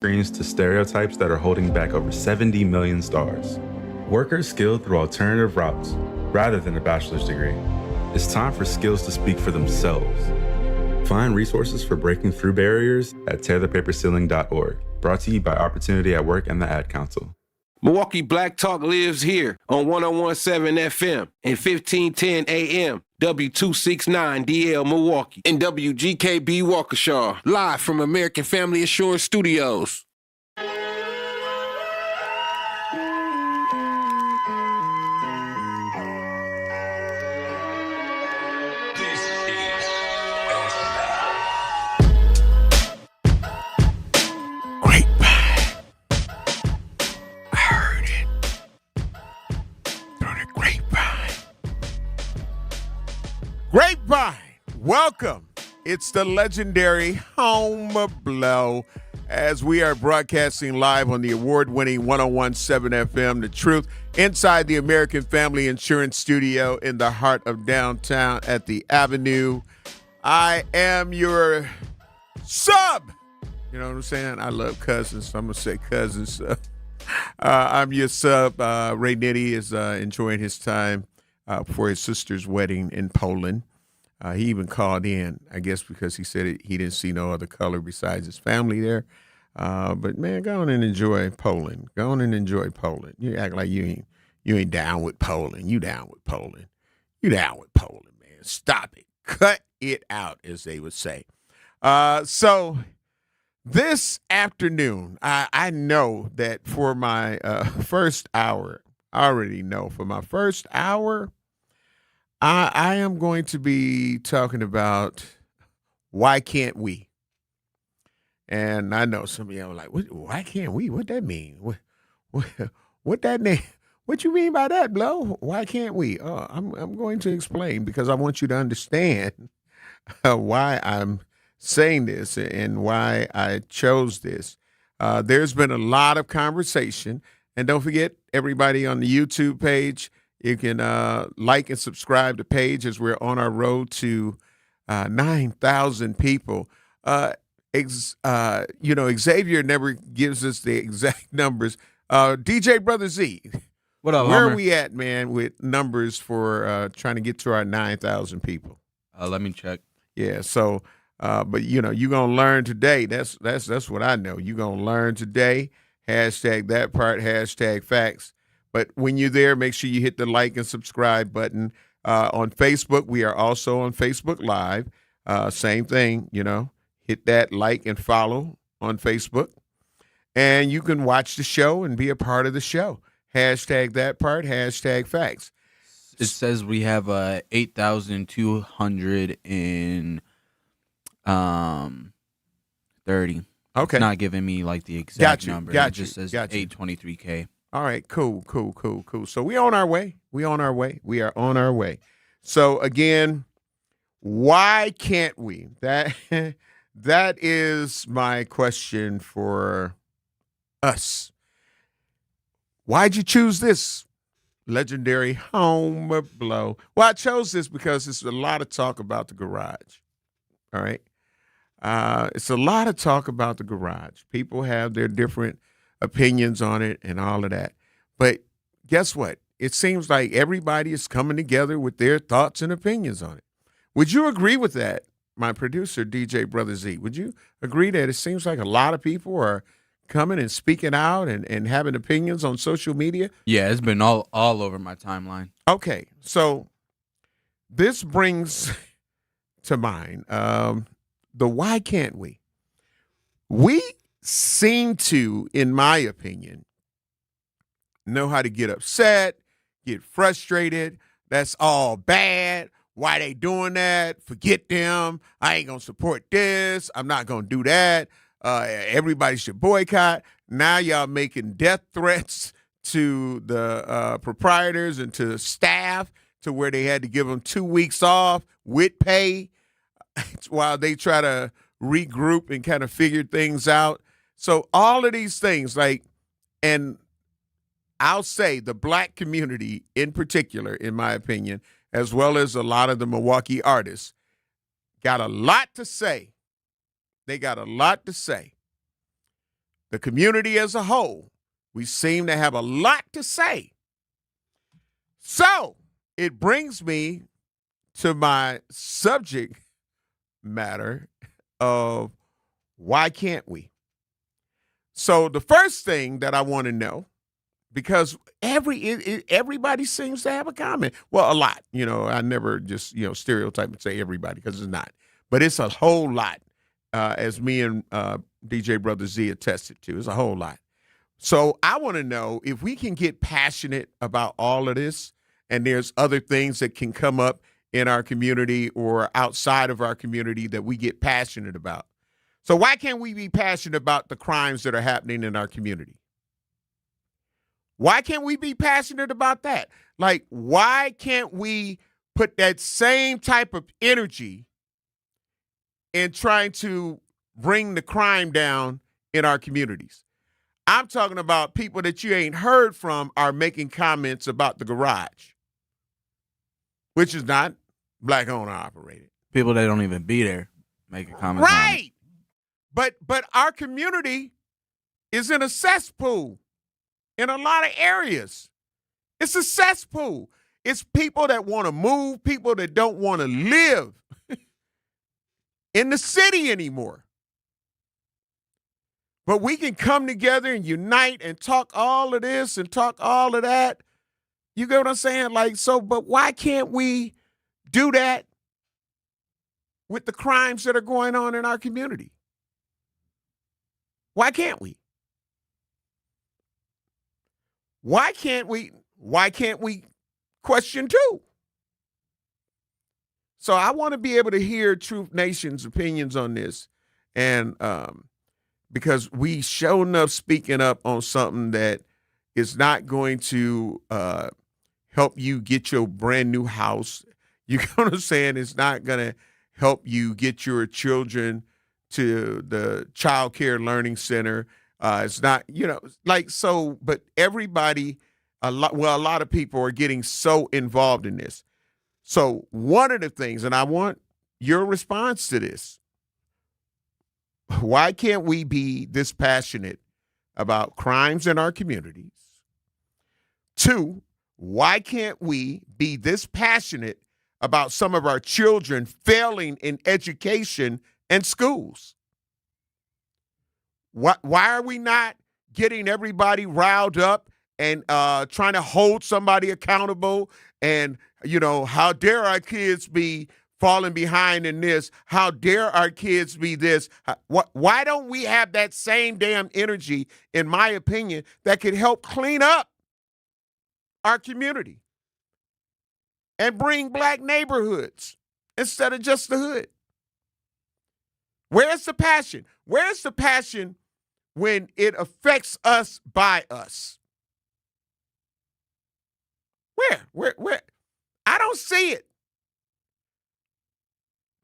screens to stereotypes that are holding back over 70 million stars. Workers skilled through alternative routes, rather than a bachelor's degree. It's time for skills to speak for themselves. Find resources for breaking through barriers at tearthepaperceiling.org. Brought to you by Opportunity at Work and the Ad Council. Milwaukee Black Talk lives here on 101.7 FM and 1510 AM, W269DL Milwaukee, and WGKB Waukesha, live from American Family Insurance Studios. Grapevine, welcome. It's the legendary Home Blow as we are broadcasting live on the award-winning 101.7 FM, The Truth, inside the American Family Insurance Studio in the heart of downtown at the Avenue. I am your sub. You know what I'm saying? I love cousins, so I'm going to say cousins. I'm your sub. Ray Nitty is enjoying his time for his sister's wedding in Poland. He even called in, I guess, because he said he didn't see no other color besides his family there. But man, go on and enjoy Poland. Go on and enjoy Poland. You act like you ain't down with Poland. You down with Poland. You down with Poland, man. Stop it. Cut it out, as they would say. So this afternoon, I know that for my first hour, I already know for my first hour, I am going to be talking about why can't we? And I know some of y'all are like, why can't we? What that mean? What that mean? What you mean by that, Blow? Why can't we? I'm going to explain because I want you to understand why I'm saying this and why I chose this. There's been a lot of conversation, and don't forget, everybody on the YouTube page, you can like and subscribe to the page as we're on our road to 9,000 people. Xavier never gives us the exact numbers. DJ Brother Z, what up, where Homer? are we at, man, with numbers for trying to get to our 9,000 people? Let me check. Yeah, so, but, you're going to learn today. That's what I know. You're going to learn today. Hashtag that part, hashtag facts. But when you're there, make sure you hit the like and subscribe button. On Facebook, we are also on Facebook Live. Same thing, hit that like and follow on Facebook. And you can watch the show and be a part of the show. Hashtag that part, hashtag facts. It says we have 8,230. Okay. It's not giving me like the exact number. Got it just says 823K. All right, cool. So we on our way. We are on our way. So again, why can't we? That is my question for us. Why'd you choose this legendary Home Blow? Well, I chose this because there's a lot of talk about the garage. All right. It's a lot of talk about the garage. People have their different opinions on it and all of that. But guess what? It seems like everybody is coming together with their thoughts and opinions on it. Would you agree with that, my producer, DJ Brother Z? Would you agree that it seems like a lot of people are coming and speaking out and having opinions on social media? Yeah, it's been all over my timeline. Okay, so this brings to mind the why can't we? We seem to, in my opinion, know how to get upset, get frustrated. That's all bad. Why they doing that? Forget them. I ain't going to support this. I'm not going to do that. Everybody should boycott. Now y'all making death threats to the proprietors and to the staff to where they had to give them 2 weeks off with pay while they try to regroup and kind of figure things out. So all of these things, and I'll say the black community in particular, in my opinion, as well as a lot of the Milwaukee artists, got a lot to say. They got a lot to say. the community as a whole, we seem to have a lot to say. So it brings me to my subject matter of why can't we? So the first thing that I want to know, because everybody seems to have a comment. Well, a lot. I never just stereotype and say everybody, because it's not. But it's a whole lot, as me and DJ Brother Z attested to. It's a whole lot. So I want to know if we can get passionate about all of this, and there's other things that can come up in our community or outside of our community that we get passionate about. So why can't we be passionate about the crimes that are happening in our community? Why can't we be passionate about that? Like, why can't we put that same type of energy in trying to bring the crime down in our communities? I'm talking about people that you ain't heard from are making comments about the garage, which is not black owned or operated. People that don't even be there making comments. Right. But our community is in a cesspool in a lot of areas. It's a cesspool. It's people that want to move, people that don't want to live in the city anymore. But we can come together and unite and talk all of this and talk all of that. You get what I'm saying? But why can't we do that with the crimes that are going on in our community? Why can't we? Why can't we question too? So I want to be able to hear Truth Nation's opinions on this. And because we sure enough speaking up on something that is not going to help you get your brand new house. You know what I'm saying? It's not going to help you get your children to the child care learning center. It's not, but everybody, a lot of people are getting so involved in this. So one of the things, and I want your response to this, why can't we be this passionate about crimes in our communities? 2, why can't we be this passionate about some of our children failing in education and schools? Why are we not getting everybody riled up and trying to hold somebody accountable? And, how dare our kids be falling behind in this? How dare our kids be this? Why don't we have that same damn energy, in my opinion, that could help clean up our community and bring black neighborhoods instead of just the hood? Where's the passion? Where's the passion when it affects us by us? Where? I don't see it.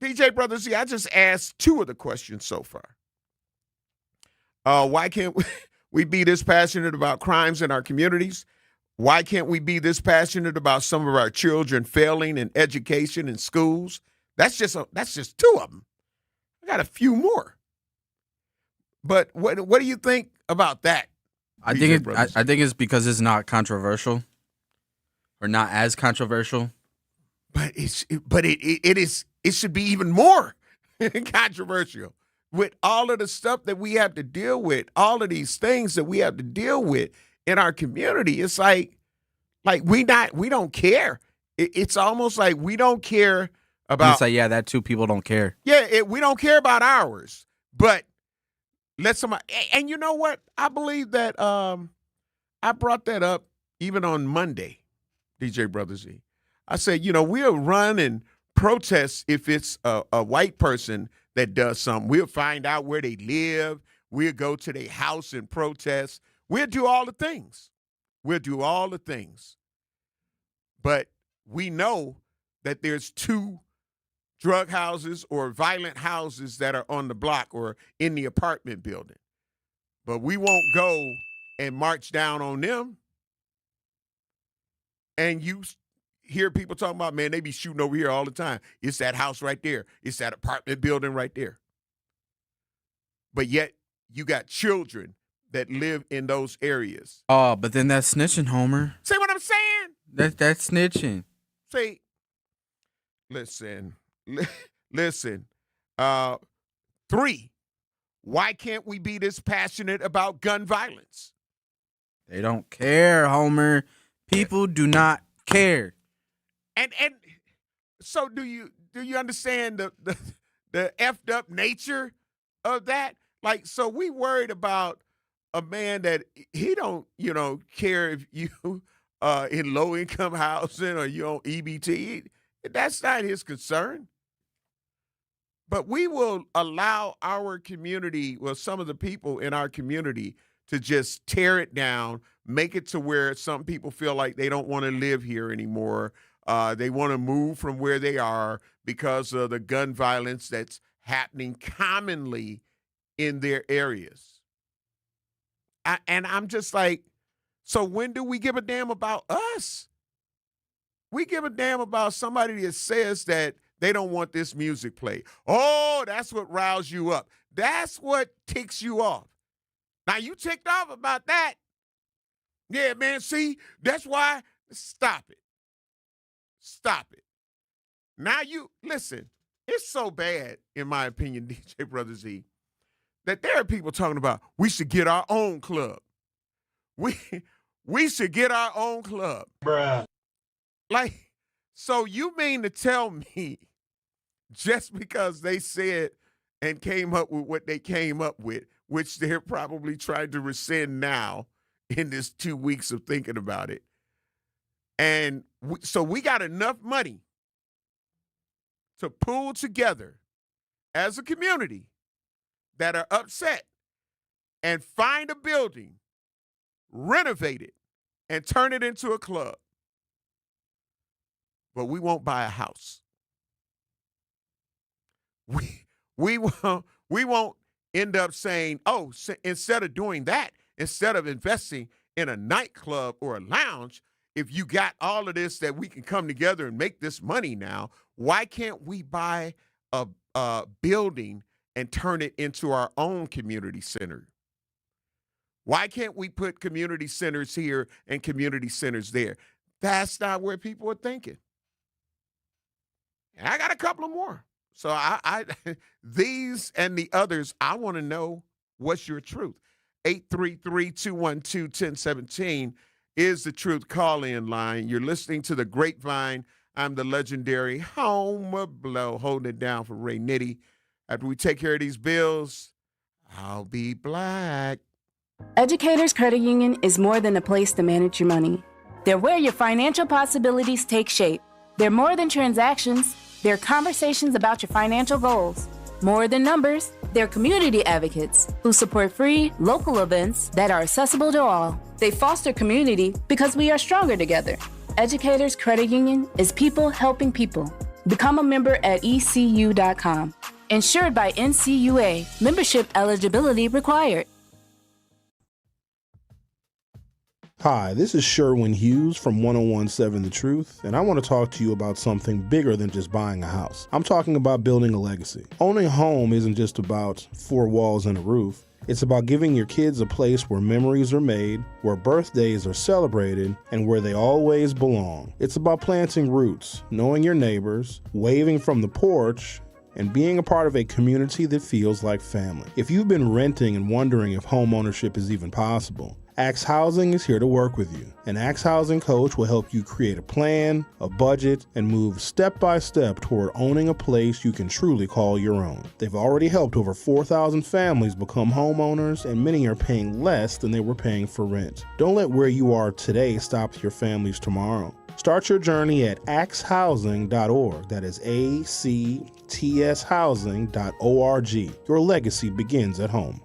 DJ Brother Z, I just asked 2 of the questions so far. Why can't we be this passionate about crimes in our communities? Why can't we be this passionate about some of our children failing in education and schools? That's just 2 of them. I got a few more. But what do you think about that? I think it's because it's not controversial, or not as controversial. But it should be even more controversial with all of the stuff that we have to deal with, all of these things that we have to deal with in our community. It's like we don't care. It's almost like we don't care about. It's like, yeah, that too. People don't care. Yeah, we don't care about ours. But let somebody. And you know what? I believe that I brought that up even on Monday, DJ Brother Z. I said, we'll run and protest if it's a white person that does something. We'll find out where they live. We'll go to their house and protest. We'll do all the things. But we know that there's 2 drug houses or violent houses that are on the block or in the apartment building. But we won't go and march down on them. And you hear people talking about, man, they be shooting over here all the time. It's that house right there. It's that apartment building right there. But yet you got children that live in those areas. Oh, but then that's snitching, Homer. See what I'm saying? That's snitching. See, listen. 3, why can't we be this passionate about gun violence? They don't care, Homer. People do not care. And so do you understand the effed up nature of that? Like, so we worried about a man that he don't, care if you in low income housing or you on EBT. That's not his concern. But we will allow our community, well, some of the people in our community, to just tear it down, make it to where some people feel like they don't want to live here anymore. They want to move from where they are because of the gun violence that's happening commonly in their areas. And I'm just like, so when do we give a damn about us? We give a damn about somebody that says that they don't want this music played. Oh, that's what riles you up. That's what ticks you off. Now, you ticked off about that. Yeah, man, see, that's why. Stop it. Stop it. Now listen, it's so bad, in my opinion, DJ Brother Z, that there are people talking about we should get our own club. We should get our own club. Bruh. Like, so you mean to tell me just because they said and came up with what they came up with, which they're probably trying to rescind now in this 2 weeks of thinking about it, and so we got enough money to pull together as a community that are upset and find a building, renovate it, and turn it into a club. But we won't buy a house. We won't end up saying, oh, instead of doing that, instead of investing in a nightclub or a lounge, if you got all of this that we can come together and make this money now, why can't we buy a building and turn it into our own community center? Why can't we put community centers here and community centers there? That's not where people are thinking. And I got a couple of more. So I these and the others, I want to know what's your truth. 833-212-1017 is the truth call-in line. You're listening to the Grapevine. I'm the legendary Homer Blow, holding it down for Ray Nitty. After we take care of these bills, I'll be black. Educators Credit Union is more than a place to manage your money. They're where your financial possibilities take shape. They're more than transactions. They're conversations about your financial goals. More than numbers, they're community advocates who support free, local events that are accessible to all. They foster community because we are stronger together. Educators Credit Union is people helping people. Become a member at ECU.com. Insured by NCUA. Membership eligibility required. Hi, this is Sherwin Hughes from 1017 The Truth, and I want to talk to you about something bigger than just buying a house. I'm talking about building a legacy. Owning a home isn't just about 4 walls and a roof. It's about giving your kids a place where memories are made, where birthdays are celebrated, and where they always belong. It's about planting roots, knowing your neighbors, waving from the porch, and being a part of a community that feels like family. If you've been renting and wondering if home ownership is even possible, Axe Housing is here to work with you. An Axe Housing coach will help you create a plan, a budget, and move step by step toward owning a place you can truly call your own. They've already helped over 4,000 families become homeowners, and many are paying less than they were paying for rent. Don't let where you are today stop your families tomorrow. Start your journey at axehousing.org. That is ACTS housing.org. Your legacy begins at home.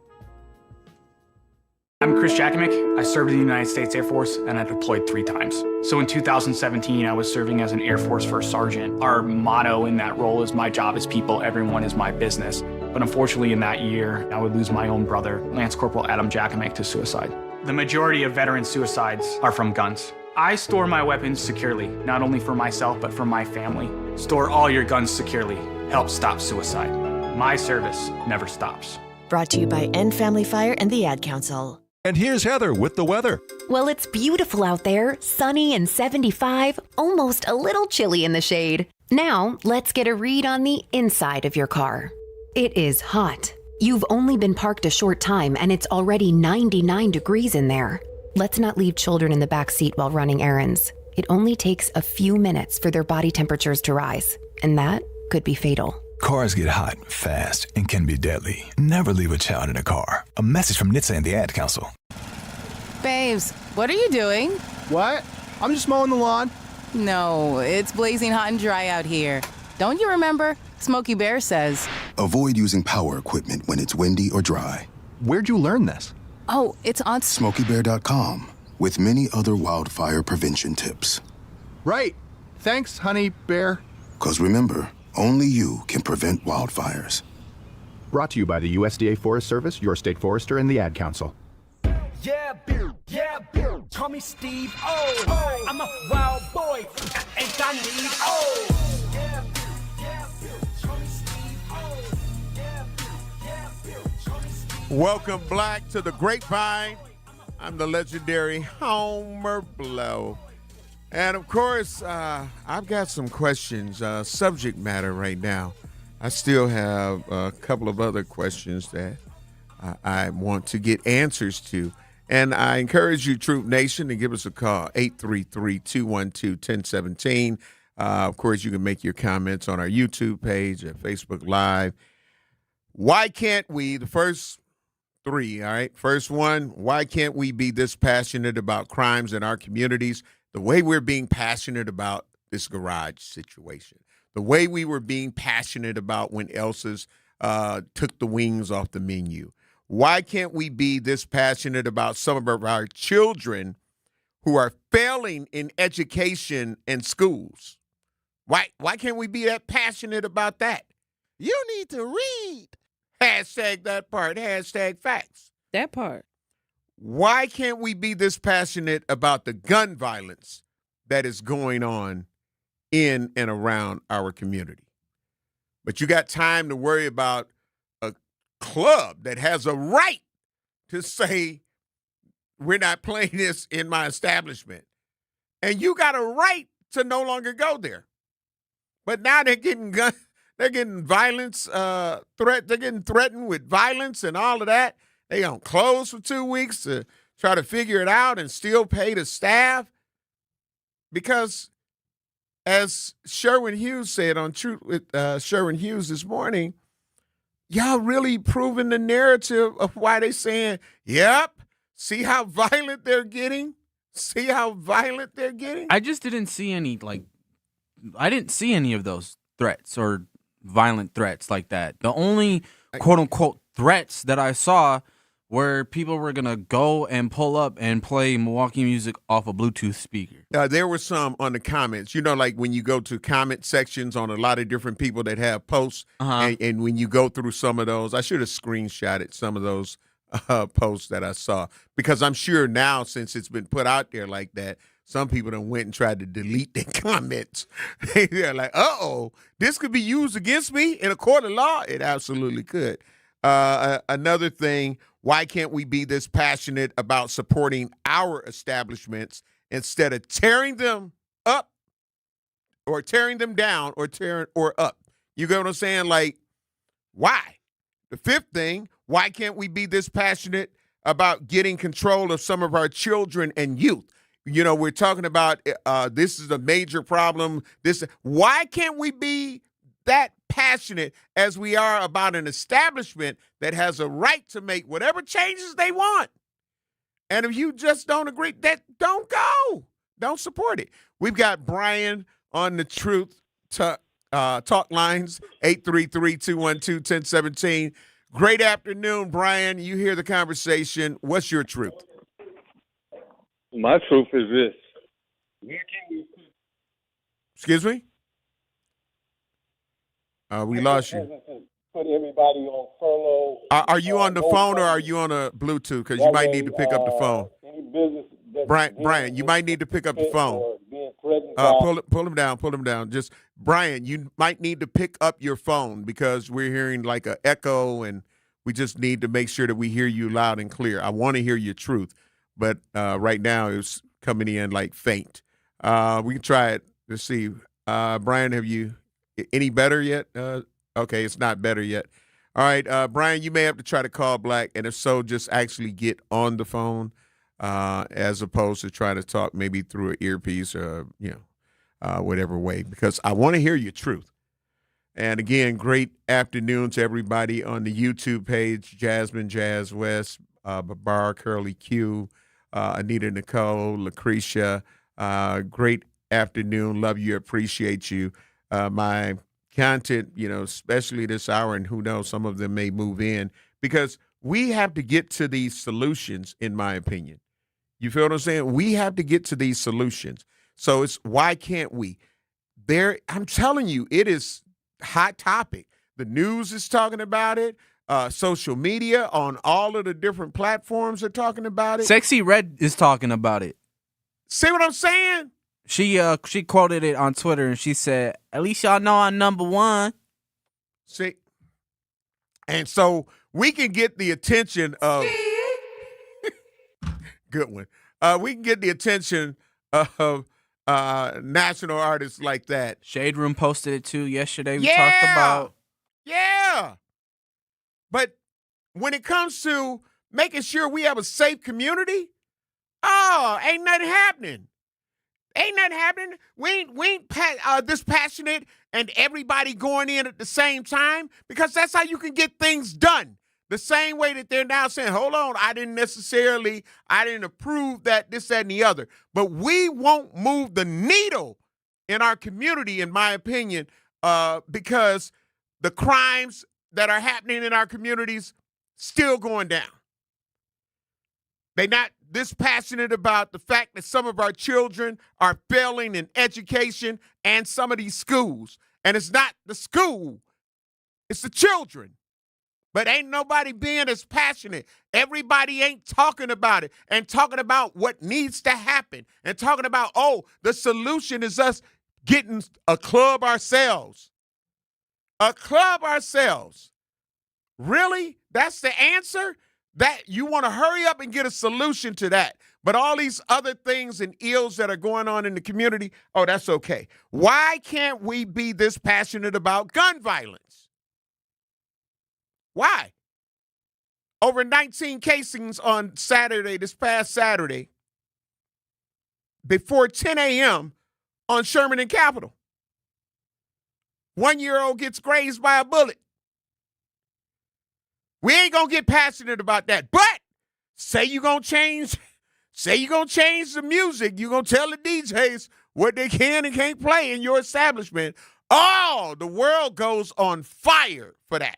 I'm Chris Jackamick. I served in the United States Air Force and I deployed 3 times. So in 2017, I was serving as an Air Force First Sergeant. Our motto in that role is my job is people, everyone is my business. But unfortunately in that year, I would lose my own brother, Lance Corporal Adam Jackamick, to suicide. The majority of veteran suicides are from guns. I store my weapons securely, not only for myself, but for my family. Store all your guns securely. Help stop suicide. My service never stops. Brought to you by End Family Fire and the Ad Council. And here's Heather with the weather. Well, it's beautiful out there, sunny and 75, almost a little chilly in the shade. Now, let's get a read on the inside of your car. It is hot. You've only been parked a short time and it's already 99 degrees in there. Let's not leave children in the back seat while running errands. It only takes a few minutes for their body temperatures to rise, and that could be fatal. Cars get hot, fast, and can be deadly. Never leave a child in a car. A message from NHTSA and the Ad Council. Babes, what are you doing? What? I'm just mowing the lawn. No, it's blazing hot and dry out here. Don't you remember? Smokey Bear says. Avoid using power equipment when it's windy or dry. Where'd you learn this? Oh, it's on SmokeyBear.com with many other wildfire prevention tips. Right. Thanks, honey bear. 'Cause remember, only you can prevent wildfires. Brought to you by the USDA Forest Service, your state forester, and the Ad Council. Yeah, Bill. Yeah, Bill. Call me Steve. Oh, I'm a wild boy. Ain't got need. Oh, yeah, Bill. Yeah, Bill. Call me Steve. Oh, yeah, Bill. Yeah, Bill. Call me Steve. Welcome back to the Grapevine. I'm the legendary Homer Blow. And, of course, I've got some questions, subject matter right now. I still have a couple of other questions that I want to get answers to. And I encourage you, Troop Nation, to give us a call, 833-212-1017. Of course, you can make your comments on our YouTube page at Facebook Live. Why can't we, the first three, all right? First one, why can't we be this passionate about crimes in our communities the way we're being passionate about this garage situation, the way we were being passionate about when Elsa's took the wings off the menu? Why can't we be this passionate about some of our children who are failing in education and schools? Why can't we be that passionate about that? You need to read. Hashtag that part. Hashtag facts. That part. Why can't we be this passionate about the gun violence that is going on in and around our community? But you got time to worry about a club that has a right to say, we're not playing this in my establishment. And you got a right to no longer go there. But now they're getting violence threat. They're getting threatened with violence and all of that. They don't close for 2 weeks to try to figure it out and still pay the staff. Because as Sherwin Hughes said on Truth with Sherwin Hughes this morning, y'all really proving the narrative of why they saying, yep, see how violent they're getting? See how violent they're getting? I just didn't see any, I didn't see any of those threats or violent threats like that. The only quote-unquote threats that I saw where people were going to go and pull up and play Milwaukee music off a Bluetooth speaker. There were some on the comments. You know, like when you go to comment sections on a lot of different people that have posts, and when you go through some of those, I should have screenshotted some of those posts that I saw. Because I'm sure now, since it's been put out there like that, some people done went and tried to delete their comments. They're like, uh-oh, this could be used against me in a court of law? It absolutely could. Another thing, why can't we be this passionate about supporting our establishments instead of tearing them up or tearing them down or tearing or up? You get what I'm saying? Like, why? The fifth thing, why can't we be this passionate about getting control of some of our children and youth? You know, we're talking about this is a major problem. Why can't we be that passionate as we are about an establishment that has a right to make whatever changes they want? And if you just don't agree, don't go. Don't support it. We've got Brian on the Truth Talk lines, 833-212-1017. Great afternoon, Brian. You hear the conversation. What's your truth? My truth is this. Excuse me? We lost you. Put everybody on furlough. Are you on the phone or are you on a Bluetooth? Because you might need to pick up the phone. Any business Brian, you might need to pick up the phone. Pull him down. Just Brian, you might need to pick up your phone because we're hearing like an echo and We just need to make sure that we hear you loud and clear. I want to hear your truth, but right now it's coming in like faint. We can try it. Let's see. Brian, have you any better yet? Okay, it's not better yet. All right, Brian, you may have to try to call Black, and if so, just actually get on the phone as opposed to trying to talk maybe through an earpiece or, whatever way, because I want to hear your truth. And again, great afternoon to everybody on the YouTube page, Jasmine, Jazz West, Babar, Curly Q, Anita Nicole, Lucretia. Great afternoon. Love you. Appreciate you. My content, especially this hour, and who knows, some of them may move in, because we have to get to these solutions, in my opinion. You feel what I'm saying? We have to get to these solutions. So it's why can't we? I'm telling you, it is hot topic. The news is talking about it. Social media on all of the different platforms are talking about it. Sexy Red is talking about it. See what I'm saying? She quoted it on Twitter, and she said, "At least y'all know I'm number one." See? And so we can get the attention of good one. We can get the attention of national artists like that. Shade Room posted it too yesterday. We talked about. Yeah. But when it comes to making sure we have a safe community, ain't nothing happening. Ain't nothing happening. We ain't this passionate and everybody going in at the same time, because that's how you can get things done. The same way that they're now saying, hold on, I didn't approve that, this, that, and the other. But we won't move the needle in our community, in my opinion, because the crimes that are happening in our communities still going down. They're not this passionate about the fact that some of our children are failing in education and some of these schools. And it's not the school, it's the children. But ain't nobody being as passionate. Everybody ain't talking about it and talking about what needs to happen and talking about, the solution is us getting a club ourselves. A club ourselves. Really? That's the answer? That you want to hurry up and get a solution to that. But all these other things and ills that are going on in the community, that's okay. Why can't we be this passionate about gun violence? Why? Over 19 casings on Saturday, this past Saturday, before 10 a.m. on Sherman and Capitol. 1-year-old gets grazed by a bullet. We ain't going to get passionate about that. But say you're going to change the music. You're going to tell the DJs what they can and can't play in your establishment. The world goes on fire for that.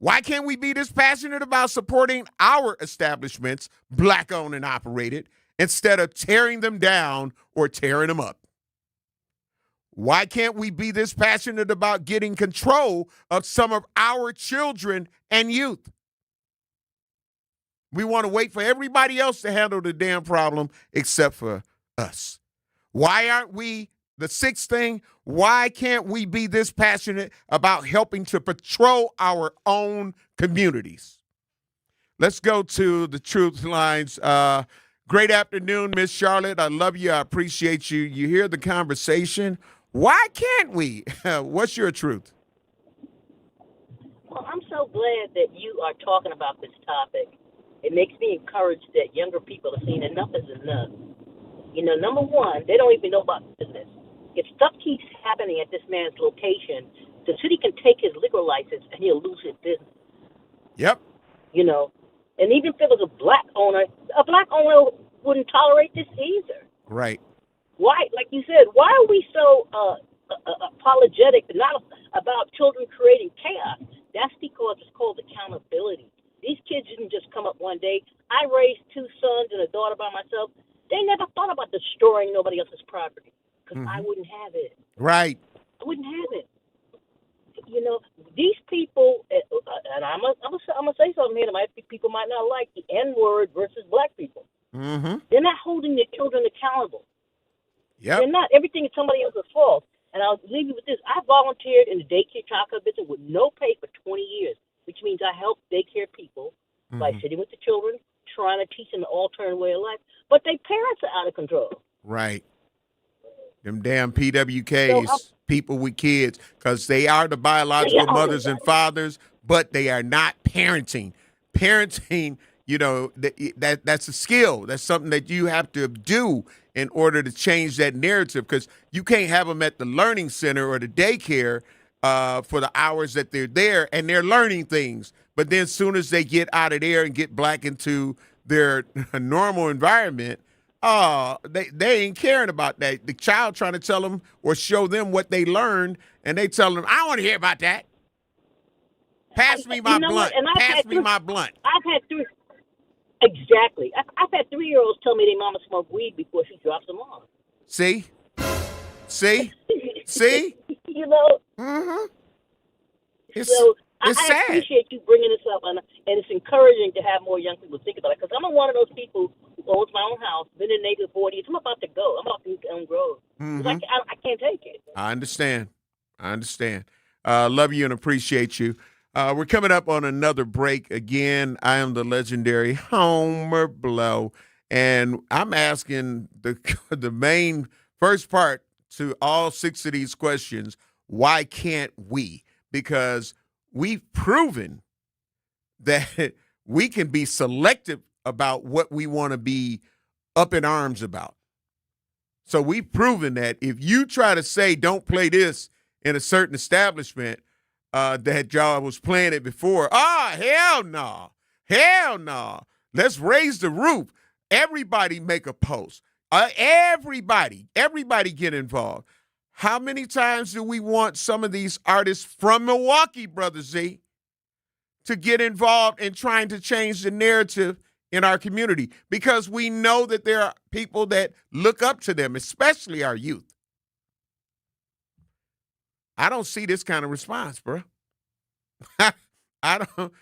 Why can't we be this passionate about supporting our establishments, Black-owned and operated, instead of tearing them down or tearing them up? Why can't we be this passionate about getting control of some of our children and youth? We want to wait for everybody else to handle the damn problem except for us. Why aren't we, the sixth thing, why can't we be this passionate about helping to patrol our own communities? Let's go to the truth lines. Great afternoon, Miss Charlotte. I love you. I appreciate you. You hear the conversation. Why can't we? What's your truth? Well, I'm so glad that you are talking about this topic. It makes me encouraged that younger people are saying enough is enough. Number one, they don't even know about business. If stuff keeps happening at this man's location, the city can take his liquor license and he'll lose his business. Yep. And even if it was a black owner wouldn't tolerate this either. Right. Why, like you said, why are we so apologetic not about children creating chaos? That's because it's called accountability. These kids didn't just come up one day. I raised 2 sons and a daughter by myself. They never thought about destroying nobody else's property because I wouldn't have it. Right. I wouldn't have it. These people, and I'm gonna say something here that people might not like, the N-word versus black people. Mm-hmm. They're not holding their children accountable. Yep. They're not. Everything is somebody else's fault. And I'll leave you with this. I volunteered in the daycare childcare business with no pay for 20 years. We means I help daycare people by sitting with the children, trying to teach them an alternative way of life. But their parents are out of control. Right. Them damn PWKs, people with kids, because they are the biological mothers and fathers, but they are not parenting. Parenting, that's a skill. That's something that you have to do in order to change that narrative, because you can't have them at the learning center or the daycare for the hours that they're there and they're learning things. But then as soon as they get out of there and get back into their normal environment, they ain't caring about that. The child trying to tell them or show them what they learned, and they tell them, I don't want to hear about that. Pass me my blunt. Pass me my blunt. I've had three. Exactly. I've had 3-year-olds tell me their mama smoked weed before she drops them off. See? Mm-hmm. I sad. appreciate you bringing this up, and it's encouraging to have more young people think about it, because I'm one of those people who owns my own house, been in the neighborhood 40 years. I'm about to go. I'm about to eat own grove. I can't take it. I understand. Love you and appreciate you. We're coming up on another break. Again, I am the legendary Homer Blow, and I'm asking the main first part to all 6 of these questions. Why can't we? Because we've proven that we can be selective about what we want to be up in arms about. So we've proven that if you try to say don't play this in a certain establishment, that y'all was playing it before. Hell no. Let's raise the roof. Everybody make a post. Everybody get involved. How many times do we want some of these artists from Milwaukee, Brother Z, to get involved in trying to change the narrative in our community? Because we know that there are people that look up to them, especially our youth. I don't see this kind of response, bro. I don't,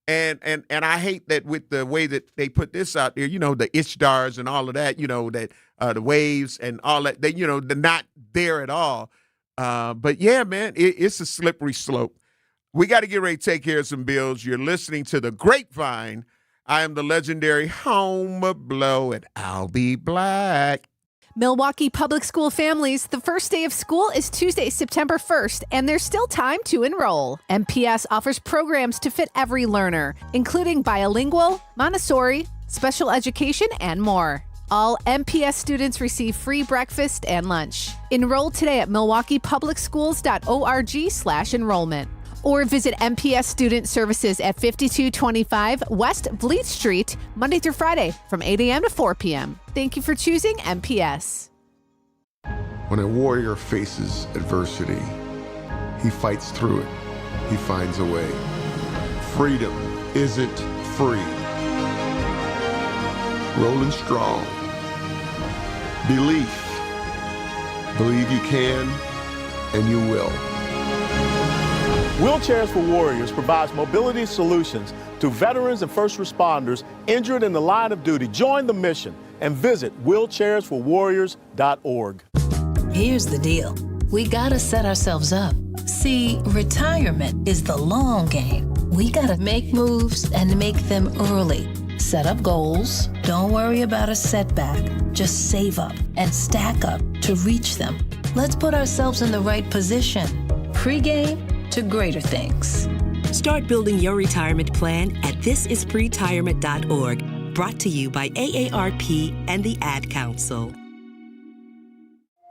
and I hate that with the way that they put this out there, the Ishtars and all of that, that the waves and all that, they're not there at all. But yeah, man, it's a slippery slope. We got to get ready to take care of some bills. You're listening to the Grapevine. I am the legendary Homer Blow, and I'll be black. Milwaukee Public School families, the first day of school is Tuesday, September 1st, and there's still time to enroll. MPS offers programs to fit every learner, including bilingual, Montessori, special education, and more. All MPS students receive free breakfast and lunch. Enroll today at milwaukeepublicsschools.org/enrollment. Or visit MPS Student Services at 5225 West Vliet Street, Monday through Friday from 8 a.m. to 4 p.m. Thank you for choosing MPS. When a warrior faces adversity, he fights through it. He finds a way. Freedom isn't free. Rolling strong. Belief. Believe you can, and you will. Wheelchairs for Warriors provides mobility solutions to veterans and first responders injured in the line of duty. Join the mission and visit wheelchairsforwarriors.org. Here's the deal. We gotta set ourselves up. See, retirement is the long game. We gotta make moves and make them early. Set up goals. Don't worry about a setback. Just save up and stack up to reach them. Let's put ourselves in the right position. Pre-game to greater things. Start building your retirement plan at thisispretirement.org. Brought to you by AARP and the Ad Council.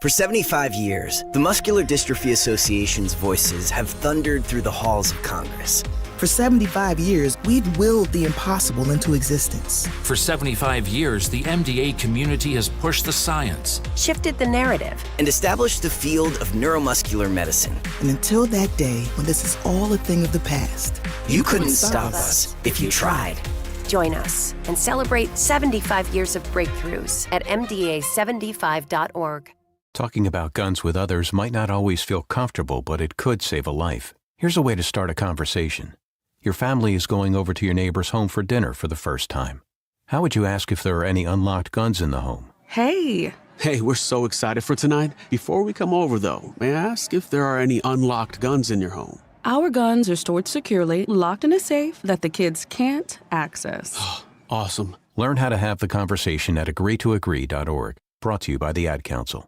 For 75 years, the Muscular Dystrophy Association's voices have thundered through the halls of Congress. For 75 years, we've willed the impossible into existence. For 75 years, the MDA community has pushed the science, shifted the narrative, and established the field of neuromuscular medicine. And until that day, when this is all a thing of the past, you couldn't stop us if you tried. Join us and celebrate 75 years of breakthroughs at MDA75.org. Talking about guns with others might not always feel comfortable, but it could save a life. Here's a way to start a conversation. Your family is going over to your neighbor's home for dinner for the first time. How would you ask if there are any unlocked guns in the home? Hey, we're so excited for tonight. Before we come over, though, may I ask if there are any unlocked guns in your home? Our guns are stored securely, locked in a safe that the kids can't access. Awesome. Learn how to have the conversation at agreetoagree.org. Brought to you by the Ad Council.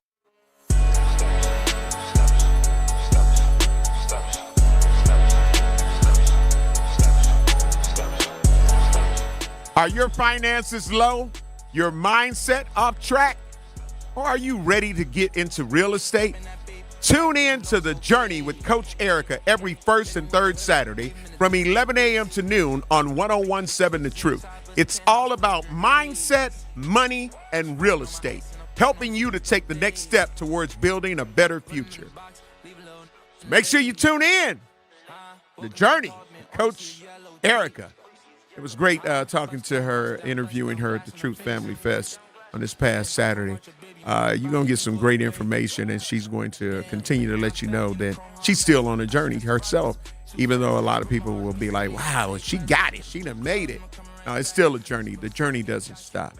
Are your finances low? Your mindset off track? Or are you ready to get into real estate? Tune in to The Journey with Coach Erica every first and third Saturday from 11 a.m. to noon on 101.7 The Truth. It's all about mindset, money, and real estate, helping you to take the next step towards building a better future. So make sure you tune in. The Journey with Coach Erica. It was great talking to her, interviewing her at the Truth Family Fest on this past Saturday. You're going to get some great information, and she's going to continue to let you know that she's still on a journey herself, even though a lot of people will be like, wow, she got it. She done made it. No, it's still a journey. The journey doesn't stop.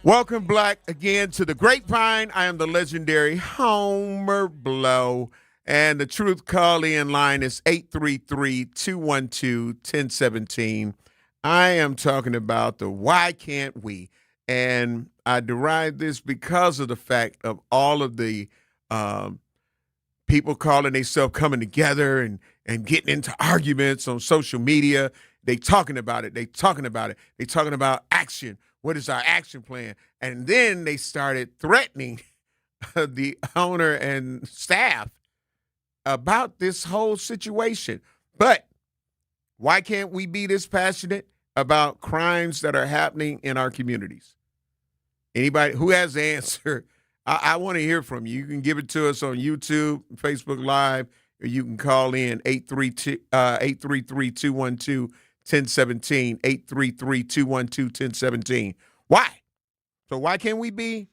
Welcome, Black, again to the Grapevine. I am the legendary Homer Blow, and the Truth call-in line is 833-212-1017. I am talking about the why can't we? And I derived this because of the fact of all of the people calling themselves coming together and getting into arguments on social media. They talking about it. They talking about action. What is our action plan? And then they started threatening the owner and staff about this whole situation. But why can't we be this passionate about crimes that are happening in our communities? Anybody who has the answer, I want to hear from you. You can give it to us on YouTube, Facebook Live, or you can call in 833-212-1017, 833-212-1017. Why? So why can't we be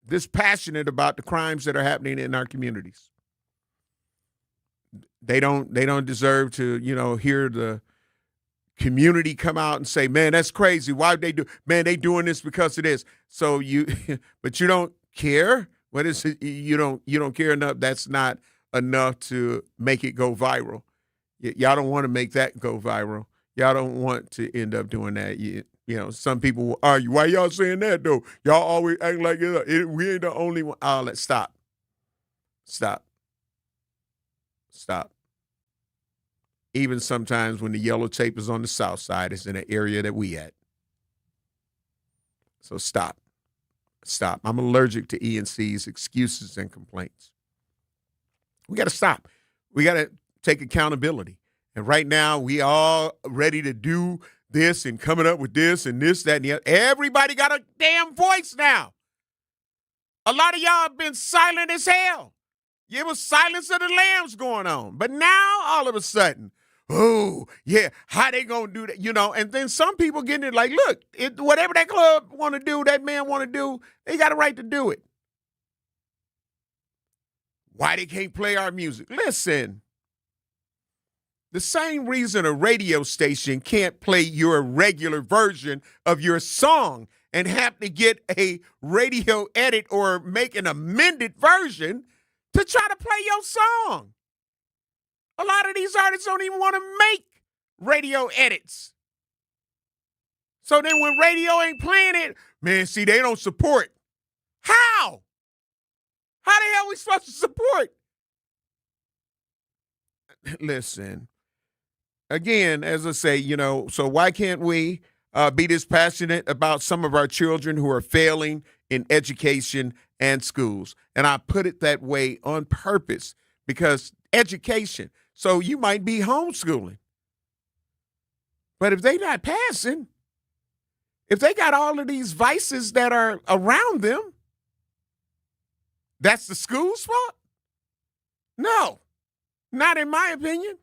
this passionate about the crimes that are happening in our communities? They don't deserve to, hear the community come out and say, man, that's crazy. Why'd they do? Man, they doing this because of this. So but you don't care. What is it? You don't care enough. That's not enough to make it go viral. Y'all don't want to make that go viral. Y'all don't want to end up doing that. Some people will argue, why y'all saying that though? Y'all always act like we ain't the only one. Oh, let's stop. Even sometimes when the yellow tape is on the south side, it's in an area that we at. So stop. I'm allergic to ENC's excuses and complaints. We got to stop. We got to take accountability. And right now, we all ready to do this and coming up with this and this, that, and the other. Everybody got a damn voice now. A lot of y'all have been silent as hell. It was Silence of the Lambs going on. But now, all of a sudden, oh, yeah, how they going to do that? And then some people getting it like, look, whatever that club want to do, that man want to do, they got a right to do it. Why they can't play our music? Listen, the same reason a radio station can't play your regular version of your song and have to get a radio edit or make an amended version to try to play your song. A lot of these artists don't even want to make radio edits. So then when radio ain't playing it, man, see, they don't support. How? How the hell are we supposed to support? Listen, again, as I say, so why can't we be this passionate about some of our children who are failing in education and schools? And I put it that way on purpose because education. So you might be homeschooling. But if they not passing, if they got all of these vices that are around them, that's the school's fault? No, not in my opinion.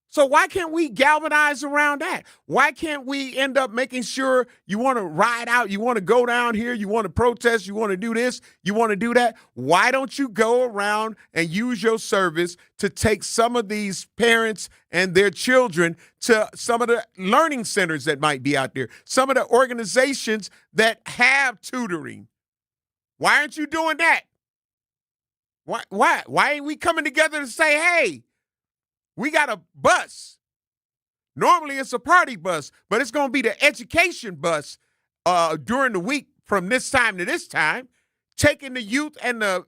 So why can't we galvanize around that? Why can't we end up making sure you want to ride out, you want to go down here, you want to protest, you want to do this, you want to do that? Why don't you go around and use your service to take some of these parents and their children to some of the learning centers that might be out there, some of the organizations that have tutoring? Why aren't you doing that? Why ain't we coming together to say, hey, we got a bus? Normally it's a party bus, but it's going to be the education bus during the week from this time to this time, taking the youth and the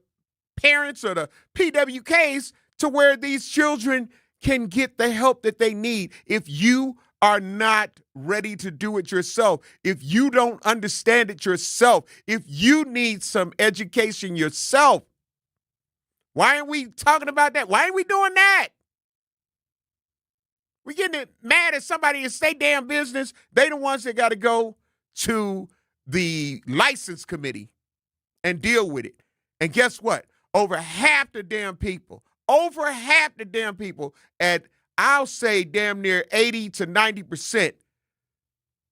parents or the PWKs to where these children can get the help that they need. If you are not ready to do it yourself, if you don't understand it yourself, if you need some education yourself, why aren't we talking about that? Why ain't we doing that? We getting mad at somebody in state damn business. They the ones that got to go to the license committee and deal with it. And guess what? Over half the damn people at, I'll say damn near 80 to 90%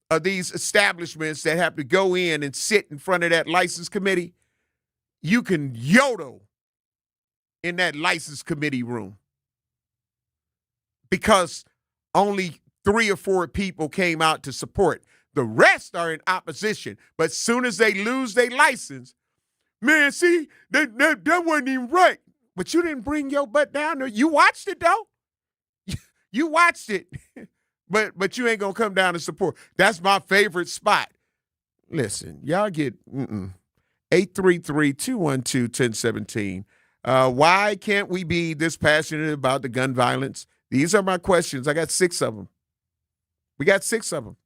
of these establishments that have to go in and sit in front of that license committee, you can yodel in that license committee room because only 3 or 4 people came out to support. The rest are in opposition. But as soon as they lose their license, man, see, that wasn't even right. But you didn't bring your butt down there. You watched it, though. You watched it. but you ain't going to come down and support. That's my favorite spot. Listen, y'all get 833-212-1017. Why can't we be this passionate about the gun violence? These are my questions. I got 6 of them. We got 6 of them.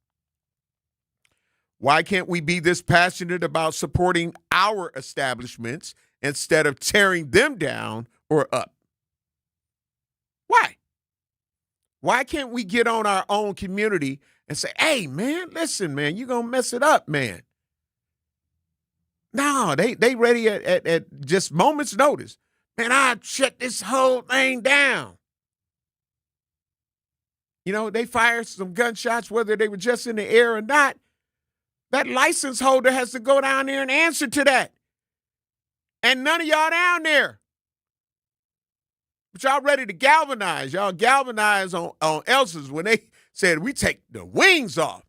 Why can't we be this passionate about supporting our establishments instead of tearing them down or up? Why? Why can't we get on our own community and say, hey, man, listen, man, you're going to mess it up, man. No, they ready at just moments' notice. Man, I'll shut this whole thing down. You know, they fired some gunshots, whether they were just in the air or not. That license holder has to go down there and answer to that. And none of y'all down there. But y'all ready to galvanize. Y'all galvanize on Elsa's when they said we take the wings off.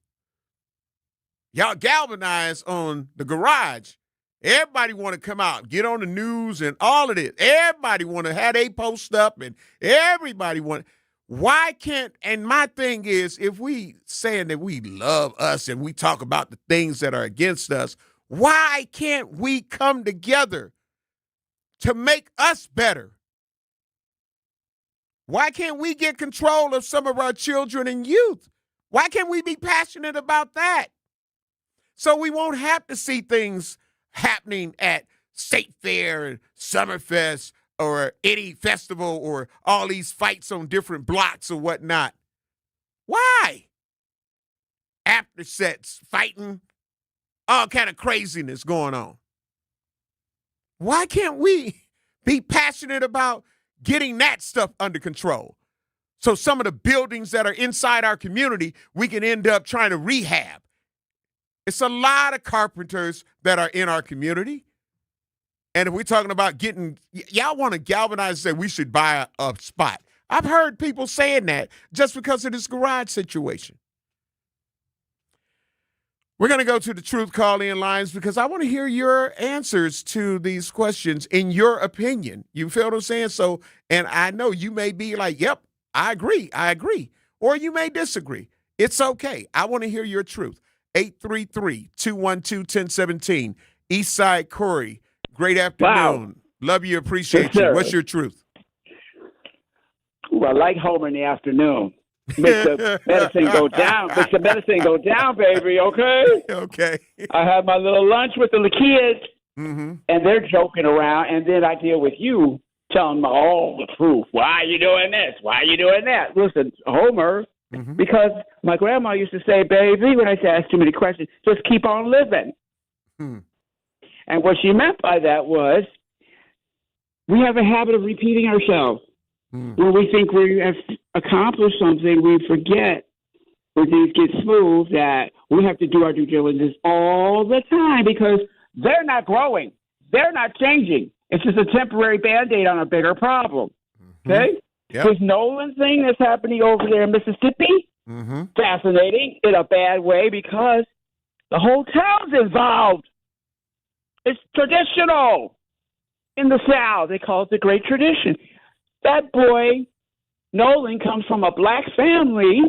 Y'all galvanize on the garage. Everybody want to come out, get on the news and all of this. Everybody want to have a post up and everybody want. Why can't, and my thing is, if we saying that we love us and we talk about the things that are against us, why can't we come together to make us better? Why can't we get control of some of our children and youth? Why can't we be passionate about that? So we won't have to see things happening at State Fair and Summerfest or any festival or all these fights on different blocks or whatnot. Why? After sets, fighting, all kind of craziness going on. Why can't we be passionate about getting that stuff under control? So some of the buildings that are inside our community, we can end up trying to rehab. It's a lot of carpenters that are in our community. And if we're talking about getting, y'all want to galvanize and say we should buy a spot. I've heard people saying that just because of this garage situation. We're going to go to the truth call-in lines because I want to hear your answers to these questions in your opinion. You feel what I'm saying? So, and I know you may be like, yep, I agree. Or you may disagree. It's okay. I want to hear your truth. 833-212-1017. Eastside Corey. Great afternoon. Wow. Love you. Appreciate you. What's your truth? Ooh, I like Homer in the afternoon. Makes the medicine go down. Makes the medicine go down, baby. Okay. Okay. I have my little lunch with the kids, and they're joking around, and then I deal with you telling them all the truth. Why are you doing this? Why are you doing that? Listen, Homer, because my grandma used to say, baby, when I say ask too many questions, just keep on living. And what she meant by that was we have a habit of repeating ourselves. When we think we have accomplished something, we forget when things get smooth that we have to do our due diligence all the time because they're not growing. They're not changing. It's just a temporary Band-Aid on a bigger problem. Okay? Yep. This Nolan thing that's happening over there in Mississippi, fascinating in a bad way because the whole town's involved. It's traditional. In the South, they call it the Great Tradition. That boy, Nolan, comes from a black family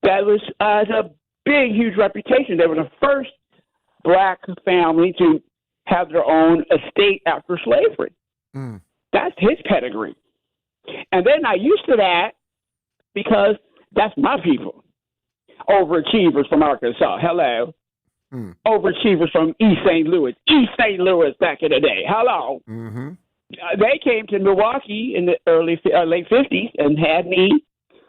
that was has a big, huge reputation. They were the first black family to have their own estate after slavery. That's his pedigree. And they're not used to that because that's my people. Overachievers from Arkansas. Hello. Overachievers from East St. Louis. East St. Louis back in the day. Hello. They came to Milwaukee in the late 50s and had me.